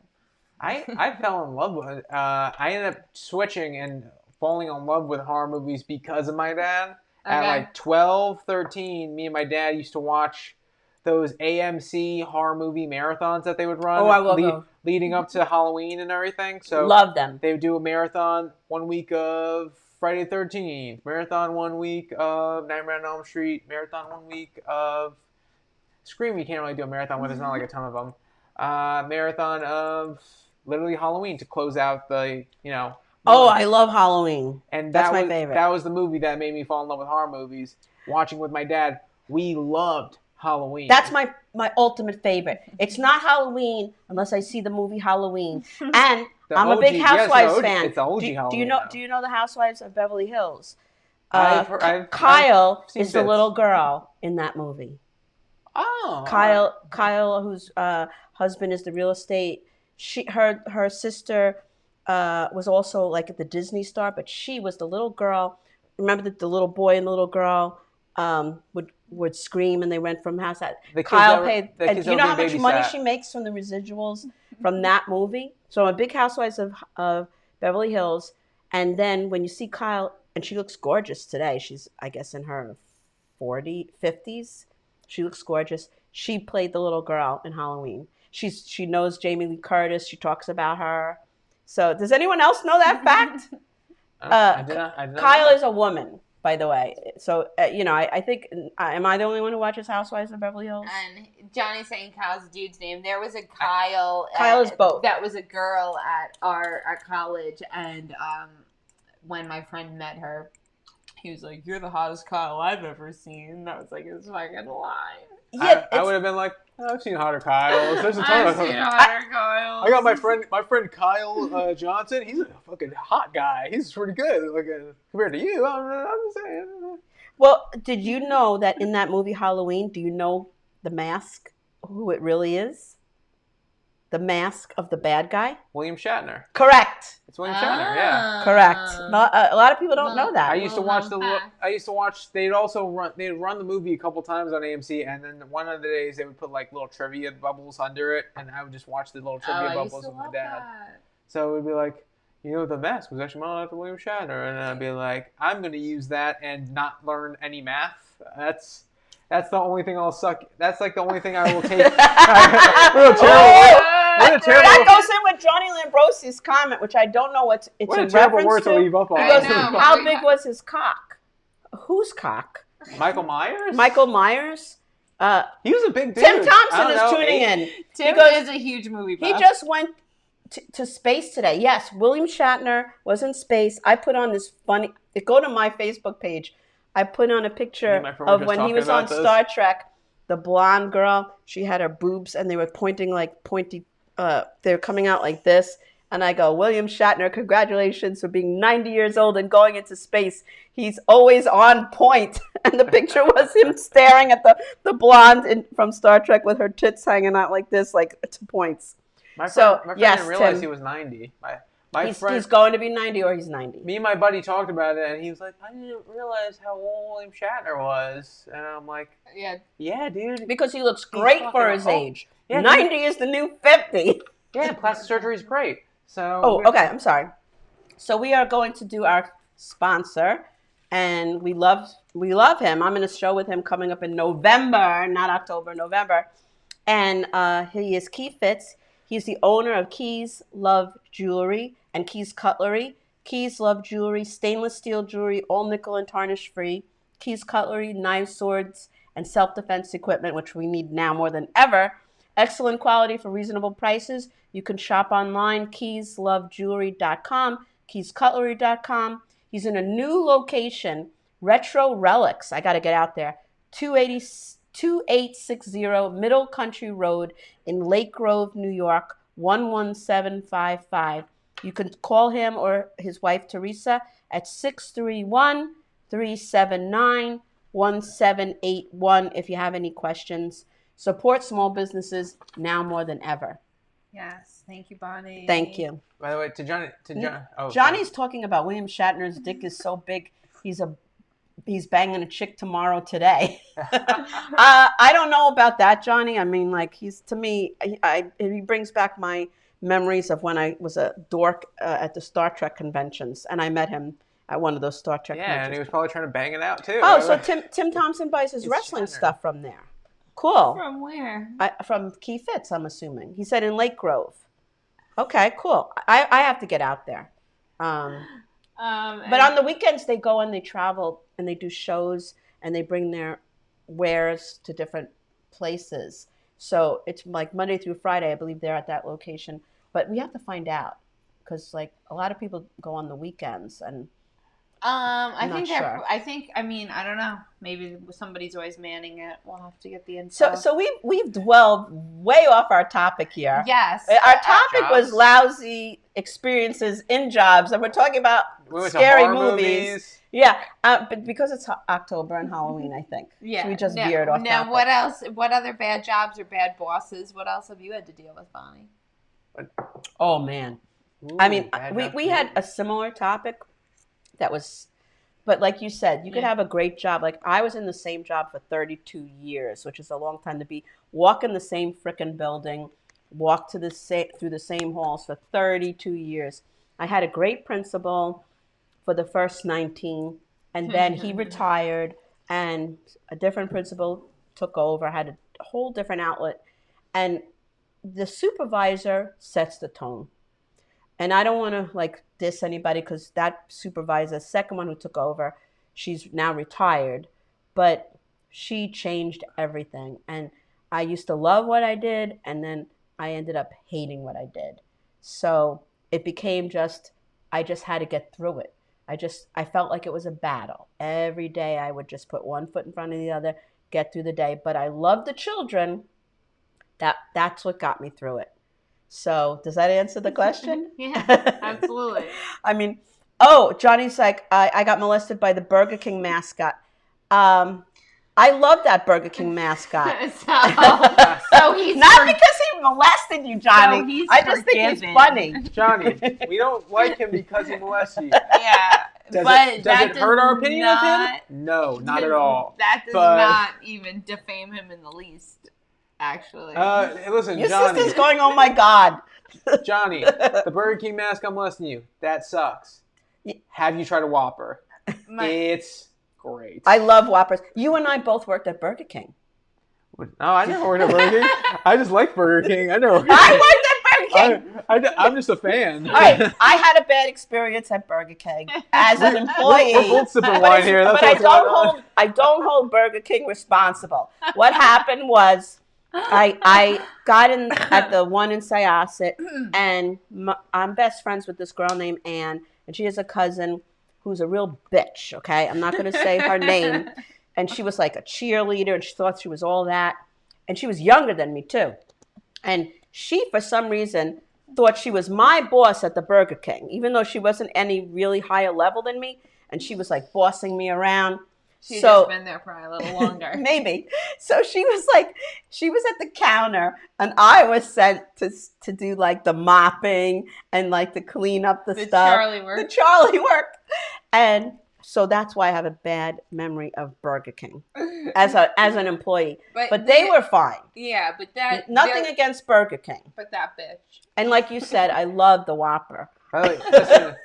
I fell in love with. I ended up switching and falling in love with horror movies because of my dad. At Okay. like 12, 13, me and my dad used to watch those AMC horror movie marathons that they would run. Oh, I love those. Leading up to Halloween and everything. So Love them. they would do a marathon 1 week of Friday the 13th, marathon 1 week of Nightmare on Elm Street, marathon 1 week of Scream. You can't really do a marathon with, there's not like a ton of them. Marathon of literally Halloween to close out the, Oh, I love Halloween. and That's my was, favorite. That was the movie that made me fall in love with horror movies. Watching with my dad, we loved Halloween. That's my ultimate favorite. It's not Halloween unless I see the movie Halloween. And The I'm a big OG yes, Housewives the OG fan. It's the OG do you Halloween. know? though. Do you know the Housewives of Beverly Hills? I've Kyle seen is the bits. little girl in that movie. Oh, Kyle, whose husband is the real estate. Her sister was also like the Disney star, but she was the little girl. Remember the little boy and the little girl would scream, and they went from house. The kids Kyle that were- paid. the And kids do you that know were how much being money babysat. she makes from the residuals? from that movie. So a Big Housewives of Beverly Hills. And then when you see Kyle, and she looks gorgeous today. She's, I guess, in her 50s. She looks gorgeous. She played the little girl in Halloween. She knows Jamie Lee Curtis. She talks about her. So does anyone else know that fact? I did not Kyle know. is a woman, by the way. So, I think, am I the only one who watches Housewives of Beverly Hills? And Johnny's saying Kyle's dude's name. There was a Kyle. Kyle is both. That was a girl at our college, and when my friend met her, he was like, "You're the hottest Kyle I've ever seen." That was like his fucking line. Yeah, I would have been like, I've seen hotter Kyles. There's a ton I've of seen hotter Kyles. I got my friend Kyle Johnson. He's a fucking hot guy. He's pretty good. Like compared to you, I'm just saying. Well, did you know that in that movie Halloween, do you know the mask, who it really is? The mask of the bad guy? William Shatner. Correct. It's William Shatner. Yeah. Correct. A lot of people don't know that. I used to watch they'd run the movie a couple times on AMC, and then one of the days they would put like little trivia bubbles under it, and I would just watch the little trivia bubbles with my dad. So it would be like, the mask was actually modeled after William Shatner, and I'd be like, I'm going to use that and not learn any math. That's the only thing I'll suck. That's like the only thing I will take. That goes in with Johnny Lambrosi's comment, which I don't know what it's in terrible word reference to leave up on. He goes, how big was his cock? Whose cock? Michael Myers? Michael Myers? He was a big dude. Tim Thompson is tuning in. Tim is a huge movie buff. He just went to space today. Yes, William Shatner was in space. I put on this funny... Go to my Facebook page. I put on a picture of when he was on Star Trek. The blonde girl, she had her boobs, and they were pointing like pointy... they were coming out like this. And I go, William Shatner, congratulations for being 90 years old and going into space. He's always on point. And the picture was him staring at the blonde from Star Trek with her tits hanging out like this, like to points. My friend didn't realize he was 90. He's going to be 90 or he's 90. Me and my buddy talked about it, and he was like, I didn't realize how old William Shatner was. And I'm like, yeah, dude. Because he looks great for his age. Yeah, 90 is the new 50. Yeah, plastic surgery is great. So. Oh, okay. I'm sorry. So we are going to do our sponsor, and we love him. I'm in a show with him coming up in November, not October, November. And he is Key Fitz. He's the owner of Keys Love Jewelry and Keys Cutlery. Keys Love Jewelry, stainless steel jewelry, all nickel and tarnish free. Keys Cutlery, knives, swords, and self-defense equipment, which we need now more than ever. Excellent quality for reasonable prices. You can shop online, keyslovejewelry.com, keyscutlery.com. He's in a new location, Retro Relics. I got to get out there. 2860 Middle Country Road in Lake Grove, New York, 11755. You can call him or his wife, Teresa, at 631-379-1781 if you have any questions. Support small businesses now more than ever. Yes. Thank you, Bonnie. Thank you. By the way, to Johnny. Johnny's talking about William Shatner's dick is so big, he's banging a chick tomorrow today. I don't know about that, Johnny. I mean, like, he brings back my memories of when I was a dork at the Star Trek conventions, and I met him at one of those Star Trek conventions. Yeah, and he was probably trying to bang it out, too. Oh, so Tim Thompson buys his wrestling stuff from there. Cool. From where? From Key Fitz, I'm assuming. He said in Lake Grove. Okay, cool. I have to get out there. But on the weekends, they go and they travel and they do shows and they bring their wares to different places. So it's like Monday through Friday, I believe they're at that location. But we have to find out because like a lot of people go on the weekends and I don't know. Maybe somebody's always manning it. We'll have to get the info. So we've dwelled way off our topic here. Yes. Our topic was lousy experiences in jobs, and we're talking about scary movies. Yeah, but because it's October and Halloween, I think. Yeah. So we just veered off Now, topic. what else? What other bad jobs or bad bosses? What else have you had to deal with, Bonnie? Oh man. Ooh, I mean, we had a similar topic that was, but like you said, you could have a great job. Like I was in the same job for 32 years, which is a long time to be. Walk in the same frickin' building, walked through the same halls for 32 years. I had a great principal for the first 19, and then he retired, and a different principal took over, had a whole different outlet, and the supervisor sets the tone. And I don't want to like diss anybody because that supervisor, second one who took over, she's now retired, but she changed everything. And I used to love what I did, and then I ended up hating what I did. So it became I just had to get through it. I felt like it was a battle. Every day I would just put one foot in front of the other, get through the day. But I loved the children. That's what got me through it. So does that answer the question? Yeah, absolutely. I mean, Johnny's like, I got molested by the Burger King mascot. I love that Burger King mascot. so he's not because he molested you, Johnny. So I just think he's funny. Johnny, we don't like him because he molests you. Yeah. Does That it hurt our opinion of him? No, not at all. That does not even defame him in the least, actually. Listen, Your Johnny. sister's going, oh my God. Johnny, the Burger King mascot molesting you. That sucks. Have you tried a Whopper? It's great. I love Whoppers. You and I both worked at Burger King. No, I never worked at Burger King. I just like Burger King. I never. I worked at Burger King. I'm just a fan. All right, I had a bad experience at Burger King as an employee. We're both sipping wine here. That's But I don't hold Burger King responsible. What happened was I got in at the one in Syosset, and I'm best friends with this girl named Ann, and she has a cousin who's a real bitch, okay? I'm not going to say her name. And she was like a cheerleader, and she thought she was all that. And she was younger than me, too. And she, for some reason, thought she was my boss at the Burger King, even though she wasn't any really higher level than me. And she was like bossing me around. She's just been there for a little longer. Maybe. So she was at the counter, and I was sent to do like the mopping and like to clean up the stuff. The Charlie work. And so that's why I have a bad memory of Burger King as an employee. But they were fine. Yeah, but nothing against Burger King. But that bitch. And like you said, I love the Whopper. Listen,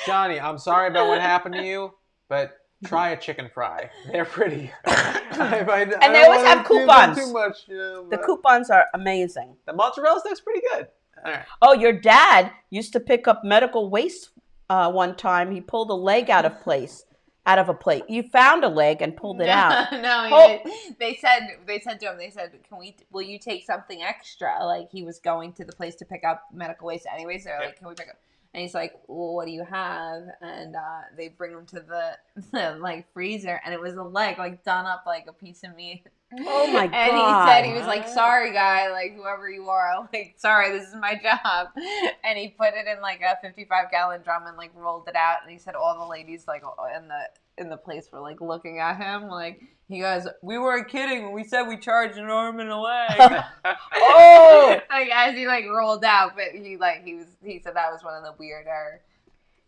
Johnny, I'm sorry about what happened to you, but try a chicken fry. They're pretty good. And they always have coupons. Too much, the coupons are amazing. The mozzarella stick's pretty good. All right. Oh, your dad used to pick up medical waste one time. He pulled a leg out of a plate. You found a leg and pulled it out. No, they said to him, will you take something extra? Like he was going to the place to pick up medical waste anyway, so like, can we pick up? And he's like, well, what do you have? And they bring him to the like freezer, and it was a leg, like done up like a piece of meat. Oh my God. And he said, he was like, sorry guy, like whoever you are, like, sorry, this is my job. And he put it in like a 55-gallon drum and like rolled it out. And he said all the ladies like in the place were like looking at him, like, he goes, we weren't kidding when we said we charged an arm and a leg. Oh, like as he like rolled out, but he said that was one of the weirder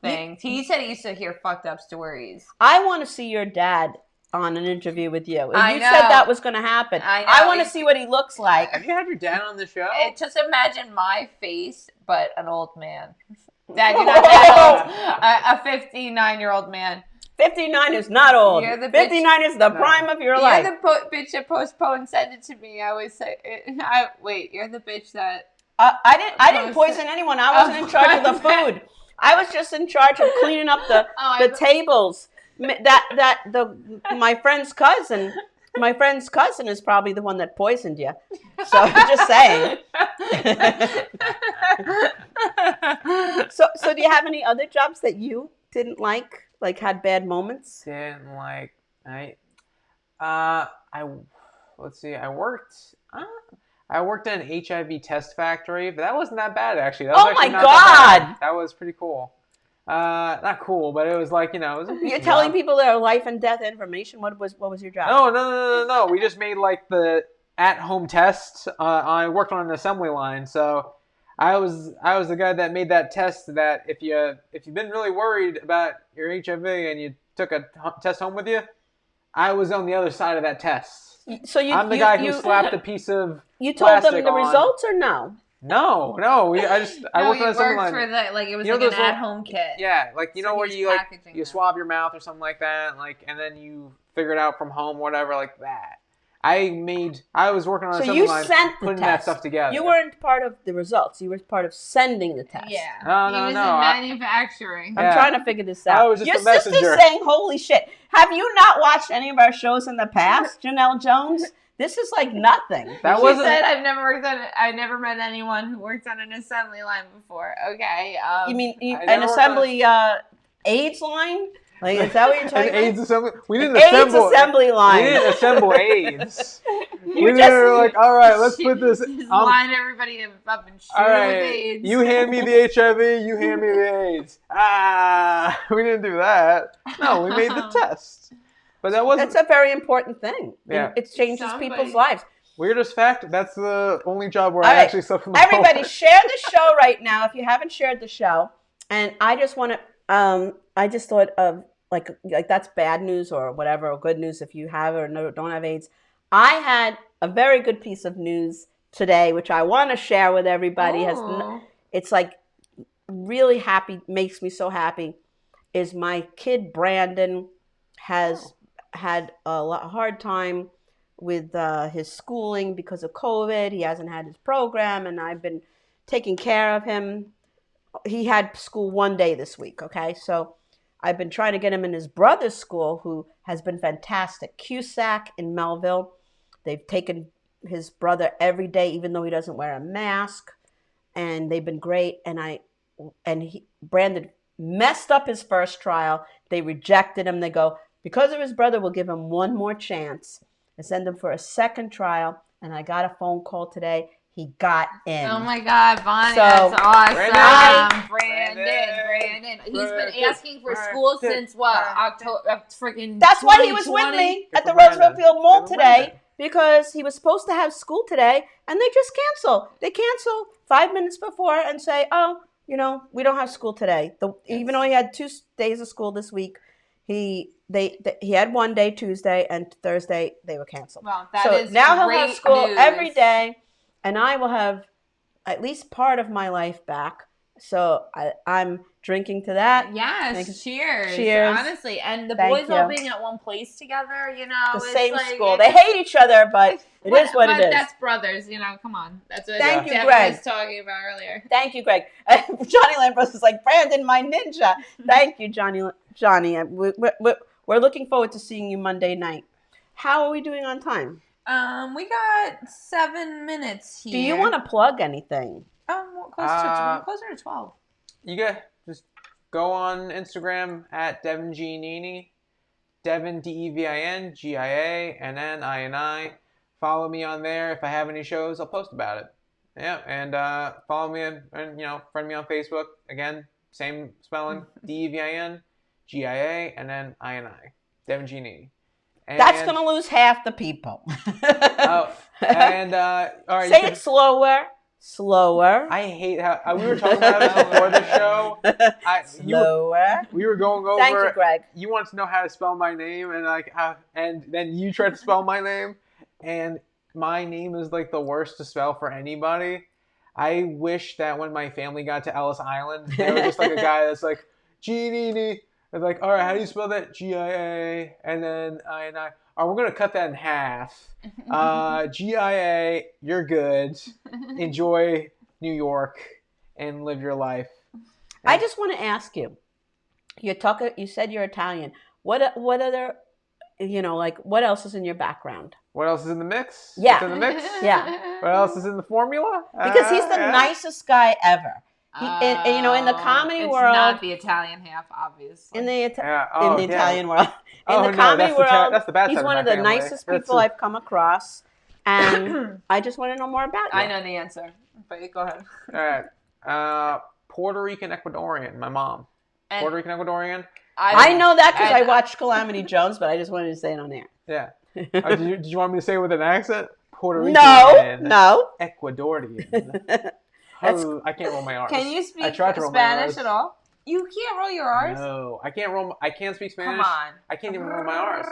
things. He said he used to hear fucked up stories. I want to see your dad on an interview with you. I You know. said that was going to happen. I want to see what he looks like. Have you had your dad on the show? Just imagine my face, but an old man. Dad, you're not that old. A 59-year-old man. 59 is not old. 59 is the prime of your life. You're the bitch that postponed sent it to me. I always say, wait, you're the bitch that... I didn't poison anyone. I wasn't in charge of the food. I was just in charge of cleaning up the tables. My friend's cousin is probably the one that poisoned you. So I'm just saying. So do you have any other jobs that you didn't like had bad moments? Didn't like. Let's see. I worked in an HIV test factory, but that wasn't that bad actually. That was oh my not God! That was pretty cool. Not cool, but it was like, it was a You're telling people their life and death information. What was your job? No. We just made like the at-home tests. I worked on an assembly line, so I was the guy that made that test. That if you've been really worried about your HIV and you took a test home with you, I was on the other side of that test. So I'm the guy who slapped a piece of. You told them the on. results or no? No. I worked on you an assembly worked line. for the, like, it was You know like an those little- at-home kit. Yeah, like you So know where he's you like packaging you them. swab your mouth or something like that, like, and then you figure it out from home, whatever, like that. I was working on an So assembly you line, sent the putting test. that stuff together. You weren't part of the results. You were part of sending the test. Yeah. No, He was in no. manufacturing. I'm Yeah. trying to figure this I out. was just Your a messenger. sister's saying, holy shit. Have you not watched any of our shows in the past, Janelle Jones? This is like nothing. That She wasn't. said, I never met anyone who worked on an assembly line before. Okay. You mean I an never assembly AIDS line? Like, is that what you're talking An about? AIDS assembly. We didn't AIDS assemble. assembly line. We didn't assemble AIDS. You we just- were like, all right, let's put this. Just line everybody up and shoot All with right, AIDS. you hand me the HIV, you hand me the AIDS. We didn't do that. No, we made the test. But that wasn't. That's a very important thing. Yeah. And it changes Somebody- people's lives. Weirdest fact, that's the only job where All I right. actually slept from the Everybody, floor. share the show right now if you haven't shared the show. And I just want to, I just thought of like that's bad news or whatever, or good news if you have or don't have AIDS. I had a very good piece of news today, which I want to share with everybody. It's like really happy, makes me so happy, is my kid Brandon has had a hard time with his schooling because of COVID. He hasn't had his program, and I've been taking care of him. He had school one day this week, okay? So I've been trying to get him in his brother's school, who has been fantastic. CUSAC in Melville. They've taken his brother every day, even though he doesn't wear a mask, and they've been great. Brandon messed up his first trial. They rejected him. They go, because of his brother, we'll give him one more chance and send him for a second trial. And I got a phone call today. He got in. Oh my God, Bonnie, So, that's awesome. Brandon. He's been asking for school since what? October, freaking. That's why he was with me at the Roosevelt Field Mall today, because he was supposed to have school today, and they just cancel. They cancel 5 minutes before and say, oh, we don't have school today. Even though he had 2 days of school this week, he had one day, Tuesday, and Thursday they were canceled. Well, that is now he'll great have school news. every day, and I will have at least part of my life back. So I'm drinking to that. Yes, cheers. Cheers. Honestly, and the Thank boys all you. being at one place together, The it's same like, school. They hate each other, but it is what it is. That's brothers, come on. That's what Thank you, Devin Greg. was talking about earlier. Thank you, Greg. Johnny Lambros is like, Brandon, my ninja. Thank you, Johnny. We're looking forward to seeing you Monday night. How are we doing on time? We got 7 minutes here. Do you want to plug anything? Closer to 12. You guys just go on Instagram at Devin Giannini, Devin DEVIN GIA and NINI. Follow me on there. If I have any shows, I'll post about it. Yeah, and follow me and friend me on Facebook. Again, same spelling, DEVIN GIA and then INI. Devin Giannini. That's going to lose half the people. All right. Say it slower. Slower. I hate how we were talking about this before the show. Slower. We were going over. Thank you, Greg. You wanted to know how to spell my name, and then you tried to spell my name, and my name is like the worst to spell for anybody. I wish that when my family got to Ellis Island, there was just like a guy that's like Giannini. It's like, all right, how do you spell that? GIA and then INI. Oh, we're gonna cut that in half. GIA, you're good. Enjoy New York and live your life. I just want to ask you. You said you're Italian. What other, what else is in your background? What else is in the mix? Yeah. What's in the mix? Yeah. What else is in the formula? Because he's the nicest guy ever. In the comedy world. It's not the Italian half, obviously. In the Italian world. Oh, In the comedy world, that's the bad he's side one of my the family. nicest people I've come across. And I just want to know more about you. I know the answer, but go ahead. All right. Puerto Rican Ecuadorian, my mom. Puerto Rican Ecuadorian. I know that because I watched Calamity Jones, but I just wanted to say it on air. Yeah. Did you want me to say it with an accent? Puerto Rican. No. Ecuadorian. I can't roll my R's. Can you speak I tried to roll my Spanish R's. at all? You can't roll your R's? No, I can't roll. I can't speak Spanish. Come on. I can't even roll my R's.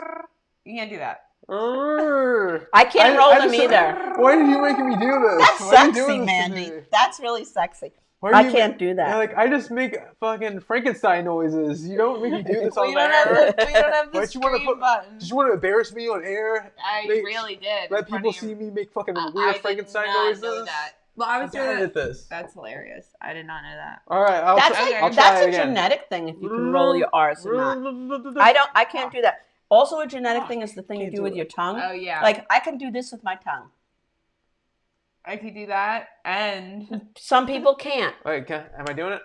You can't do that. I can't roll them either. Why are you making me do this? That's Why are you sexy, doing this to Mandy. me? That's really sexy. I can't do that. Like, I just make fucking Frankenstein noises. You don't make me do this on We the don't air. have the screen button. Just want to embarrass me on air? I really did. Let people see me make fucking weird Frankenstein noises? Know that. Well, I was bad at this. That's hilarious. I did not know that. All right, I'll try that's it a again. genetic thing if you can roll your R's or not. I can't do that. Also, a genetic thing is the thing you do with your tongue. Oh yeah. Like I can do this with my tongue. I could do that, and some people can't. Wait, am I doing it?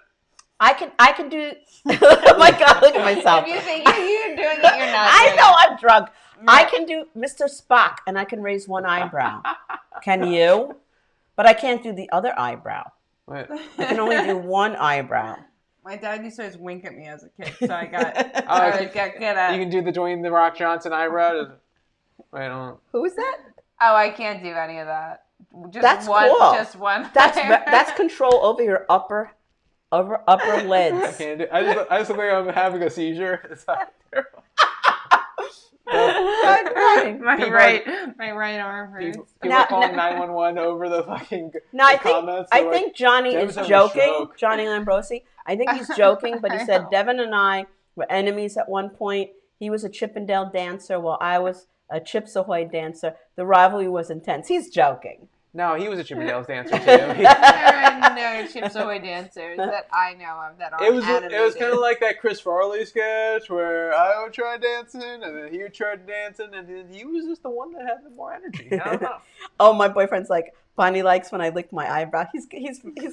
I can do. Oh my God! Look at myself. If you think you're doing it, you're not. I know I'm drunk. No. I can do Mr. Spock, and I can raise one eyebrow. Can you? But I can't do the other eyebrow. Wait. I can only do one eyebrow. My dad used to always wink at me as a kid, so I got. You can do the Dwayne the Rock Johnson eyebrow. Wait, I don't. Who is that? Oh, I can't do any of that. That's cool. Just one. That's control over your upper lids. I can't do. I just look like I'm having a seizure. It's not terrible. My right arm hurts. People calling 911 over the fucking comments. I think Johnny is joking. Johnny Lambrosi. I think he's joking, but he said Devin and I were enemies at one point. He was a Chippendale dancer while I was a Chips Ahoy dancer. The rivalry was intense. He's joking. No, he was a Chippendales dancer too. There are no Chips Ahoy dancers that I know of that aren't animated. It was kind of like that Chris Farley sketch where I would try dancing and then he would try dancing and then he was just the one that had the more energy. I don't know. Oh, my boyfriend's like, Bonnie likes when I lick my eyebrow. He's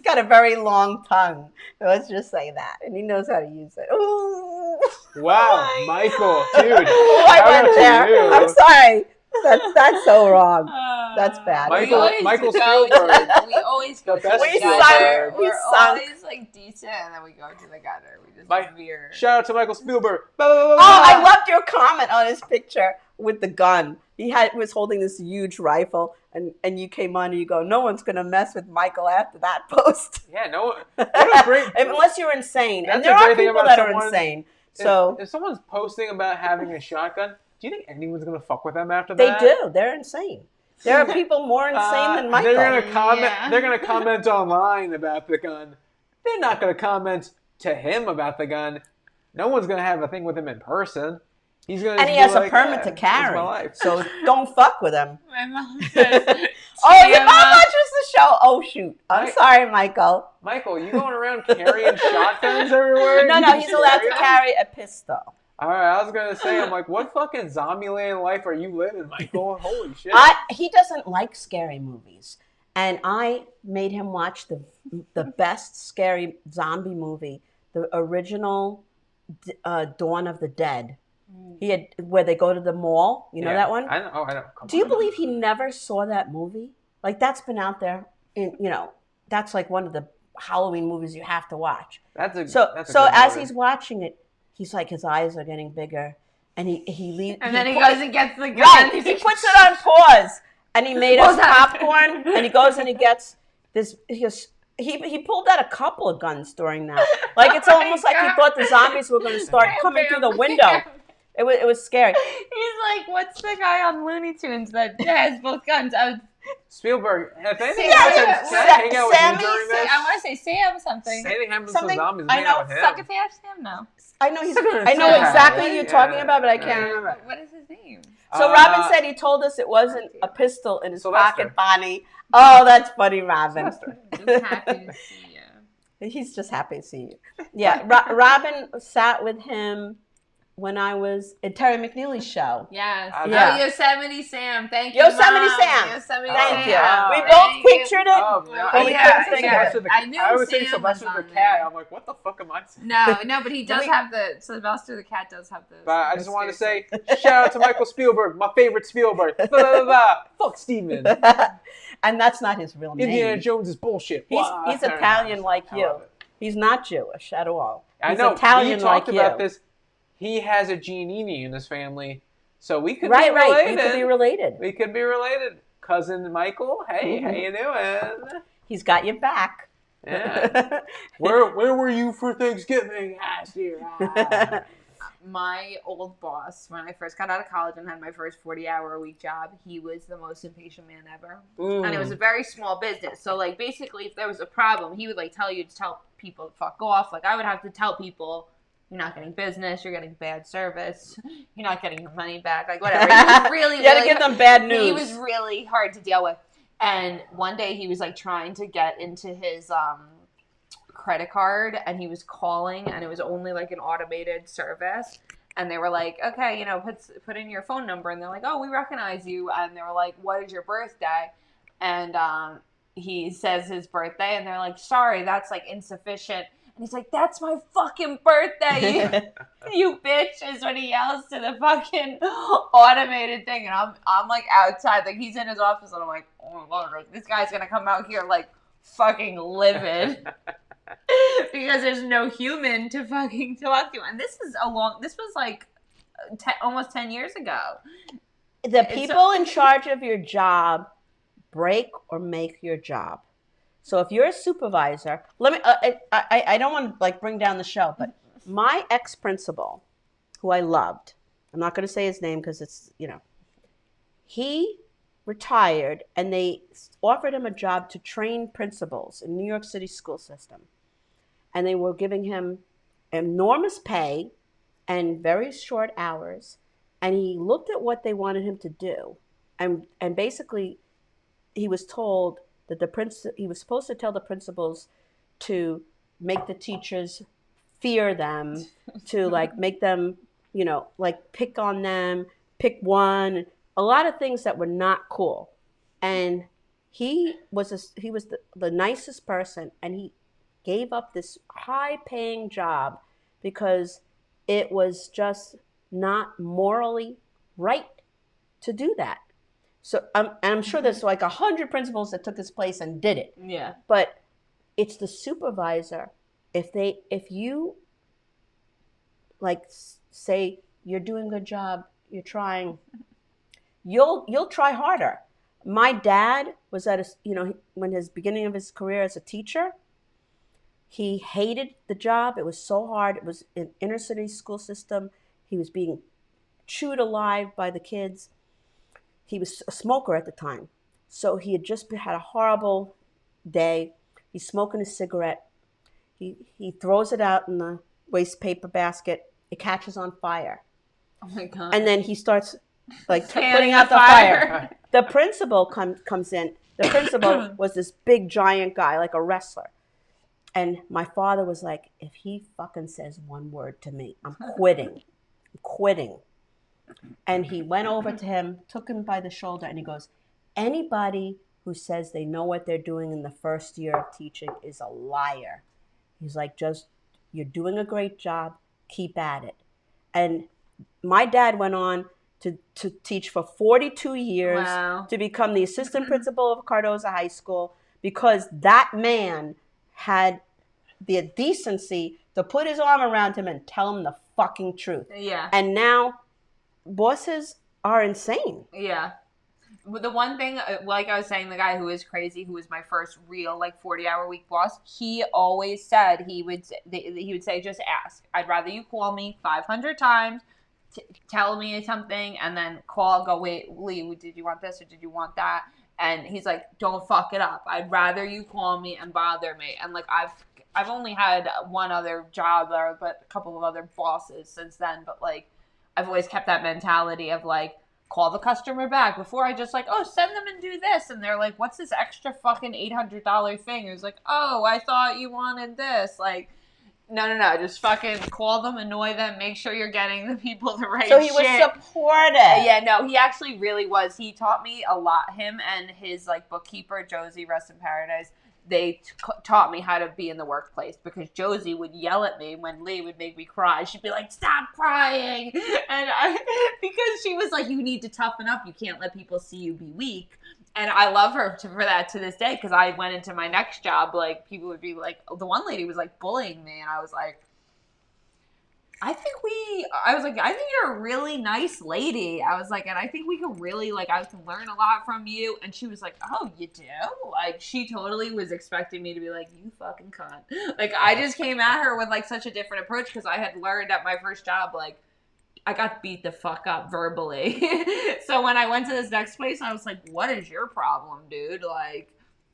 got a very long tongue. Let's just say that, and he knows how to use it. Ooh. Wow, Michael, dude. Oh, I went there. I'm sorry. That's so wrong. That's bad. Michael Spielberg. We always go to the We gutter. sunk. We're always like decent, and then we go to the gutter. We just veer. Shout out to Michael Spielberg. Oh, I loved your comment on his picture with the gun. He was holding this huge rifle, and you came on and you go, no one's going to mess with Michael after that post. Yeah, no. What a great... Unless you're insane. That's and there are people that are insane. So if someone's posting about having a shotgun, do you think anyone's going to fuck with them after that? They do. They're insane. There are people more insane than Michael. They're going to comment. Yeah. They're going to comment online about the gun. They're not going to comment to him about the gun. No one's going to have a thing with him in person. He's going to. And he has a permit to carry. So don't fuck with him. My mom says. Oh, your mom watches the show. Oh shoot! I'm sorry, Michael. Michael, you going around carrying shotguns everywhere? No, he's allowed to carry a pistol. All right, I was gonna say, I'm like, what fucking Zombieland life are you living, Michael? Holy shit! He doesn't like scary movies, and I made him watch the best scary zombie movie, the original Dawn of the Dead. He had where they go to the mall. You know that one? I know. Do you believe he never saw that movie? Like that's been out there. That's like one of the Halloween movies you have to watch. So as he's watching it, he's like his eyes are getting bigger, and he leaves. And then he goes and gets the gun. Right, he puts it on pause, and he made us popcorn, and he goes and he gets this. He pulled out a couple of guns during that. Like it's almost like he thought the zombies were going to start coming through the window. It was scary. He's like, what's the guy on Looney Tunes that has both guns? Spielberg. If anything happens, can I hang out with you during this? I want to say Sam something. If anything happens to zombies, I know. With him. Succotash Sam? No. I know exactly who you're talking about, but I can't remember. What is his name? So Robin said he told us it wasn't a pistol in his pocket, Bonnie. Oh, that's funny, Robin. I'm happy to see you. He's just happy to see you. Yeah, Robin sat with him when I was at Terry McNeely's show. Yes. Yeah. Oh, Yosemite Sam. Thank you, Yosemite Mom. Sam. Yosemite Thank you. Sam. We both pictured it. Oh, but we couldn't think of it. I was saying Sylvester the cat. I'm like, what the fuck am I saying? No, but he does have Sylvester the cat does have the. But I just want to say, shout out to Michael Spielberg, my favorite Spielberg. Fuck Steven. And that's not his real name. Indiana Jones is bullshit. He's Italian like you. He's not Jewish at all. I know. Italian we talked like about you. this. He has a Giannini in his family, so we could be related. Right. We could be related. We could be related. Cousin Michael, hey, how you doing? He's got your back. Yeah. Where were you for Thanksgiving last year? my old boss, when I first got out of college and had my first 40-hour-a-week job, he was the most impatient man ever. And it was a very small business. So, like, basically, if there was a problem, he would, like, tell you to tell people to fuck off. Like, I would have to tell people, you're not getting business, you're getting bad service, you're not getting your money back, like, whatever. He was really, you gotta give them bad news. He was really hard to deal with. And one day he was, like, trying to get into his credit card, and he was calling, and it was only, like, an automated service. And they were like, okay, you know, put in your phone number. And they're like, oh, we recognize you. And they were like, what is your birthday? And he says his birthday, and they're like, sorry, that's, like, insufficient. And he's like, that's my fucking birthday, you bitch, is when he yells to the fucking automated thing. And I'm like, outside. Like, he's in his office, and I'm like, oh, my God, like, this guy's going to come out here, like, fucking livid. Because there's no human to fucking talk to. And this was like almost 10 years ago. The people in charge of your job break or make your job. So if you're a supervisor, I don't want to like bring down the show, but my ex-principal, who I loved, I'm not going to say his name because it's, you know, he retired and they offered him a job to train principals in New York City school system. And they were giving him enormous pay and very short hours. And he looked at what they wanted him to do. And basically, he was told that he was supposed to tell the principals to make the teachers fear them, to like make them, you know, like pick on them, pick one, a lot of things that were not cool. And he was the nicest person, and he gave up this high-paying job because it was just not morally right to do that. So I'm sure there's like 100 principals that took his place and did it. Yeah. But it's the supervisor. If you like say you're doing a good job, you're trying, you'll try harder. My dad was when his beginning of his career as a teacher. He hated the job. It was so hard. It was an inner city school system. He was being chewed alive by the kids. He was a smoker at the time. So he had just had a horrible day. He's smoking a cigarette. He throws it out in the waste paper basket. It catches on fire. Oh my God. And then he starts like putting out the fire. The principal comes in. The principal was this big giant guy, like a wrestler. And my father was like, if he fucking says one word to me, I'm quitting. I'm quitting. And he went over to him, took him by the shoulder, and he goes, anybody who says they know what they're doing in the first year of teaching is a liar. He's like, just, you're doing a great job. Keep at it. And my dad went on to teach for 42 years, wow, to become the assistant principal of Cardoza High School, because that man had the decency to put his arm around him and tell him the fucking truth. Yeah. And now bosses are insane. Yeah. The one thing, like I was saying, the guy who is crazy, who was my first real, like, 40-hour-week boss, he always said, he would say, just ask. I'd rather you call me 500 times, tell me something, and then call, go, wait, Lee, did you want this or did you want that? And he's like, don't fuck it up. I'd rather you call me and bother me. And, like, I've only had one other job there, but a couple of other bosses since then. But, like, I've always kept that mentality of, like, call the customer back before I just, like, oh, send them and do this. And they're like, what's this extra fucking $800 thing? It was like, oh, I thought you wanted this. Like, no. Just fucking call them, annoy them, make sure you're getting the people the right shit. So he was supportive. Yeah, no, he actually really was. He taught me a lot. Him and his, like, bookkeeper, Josie, rest in paradise, they taught me how to be in the workplace, because Josie would yell at me when Lee would make me cry. She'd be like, stop crying. And because she was like, you need to toughen up. You can't let people see you be weak. And I love her for that to this day, because I went into my next job, like, people would be like, the one lady was like bullying me, and I was like, I think you're a really nice lady. I was like, and I think we can really, like, I can learn a lot from you. And she was like, oh, you do? Like, she totally was expecting me to be like, you fucking cunt. Like, I just came at her with, like, such a different approach, because I had learned at my first job, like, I got beat the fuck up verbally. So when I went to this next place, I was like, what is your problem, dude? Like,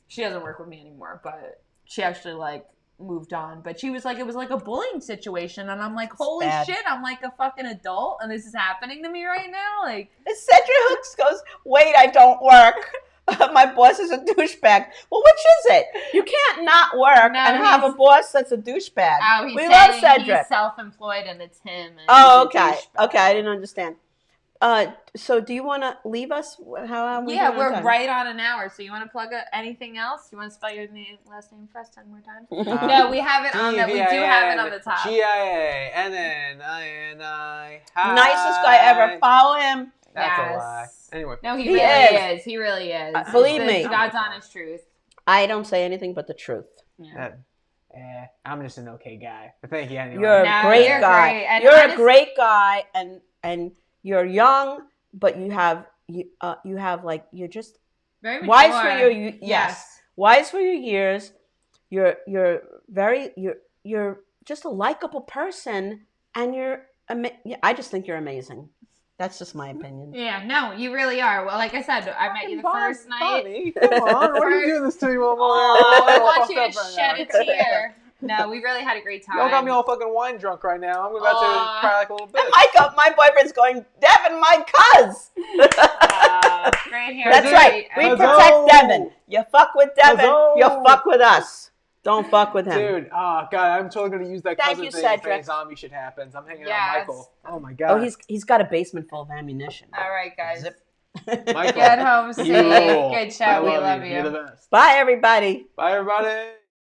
she doesn't work with me anymore, but she actually, like, moved on. But she was like, it was like a bullying situation. And I'm like, holy shit, I'm like a fucking adult and this is happening to me right now? Like, Cedric Hooks goes, wait, I don't work. My boss is a douchebag. Well, which is it? You can't not work and have a boss that's a douchebag. Oh, he's we love Cedric. He's self-employed and it's him. And oh, okay. Okay, I didn't understand. So do you want to leave us? How are we doing we're on time? right on an hour. So you want to plug anything else? You want to spell your last name for us 10 more times? No, we have it on the. We do have it on the top. GIANNINI. Nicest guy ever. Follow him. That's a lie. Anyway. No, he really is. He really is. Believe me. God's honest truth. I don't say anything but the truth. Yeah. I'm just an okay guy. But thank you anyway. You're a great guy. You're a great guy, and you're young, but you have like you're just very mature. Wise for your wise for your years. You're just a likable person, and I just think you're amazing. That's just my opinion. Yeah, no, you really are. Well, like I said, I met you the first night. Bonnie, come on, what are you doing this to me? I want you to shed a tear. No, we really had a great time. Y'all got me all fucking wine drunk right now. I'm about to cry like a little bit. And my boyfriend's going, Devin, my cuz. Great hair. That's right. We protect Devin. You fuck with Devin, you fuck with us. Don't fuck with him. Dude, oh God, I'm totally going to use that cousin thing if any zombie shit happens. I'm hanging out with Michael. Oh my God. Oh, he's got a basement full of ammunition. All right, guys. Michael, get home safe. Good show. We love you. You're the best. Bye, everybody. Bye, everybody.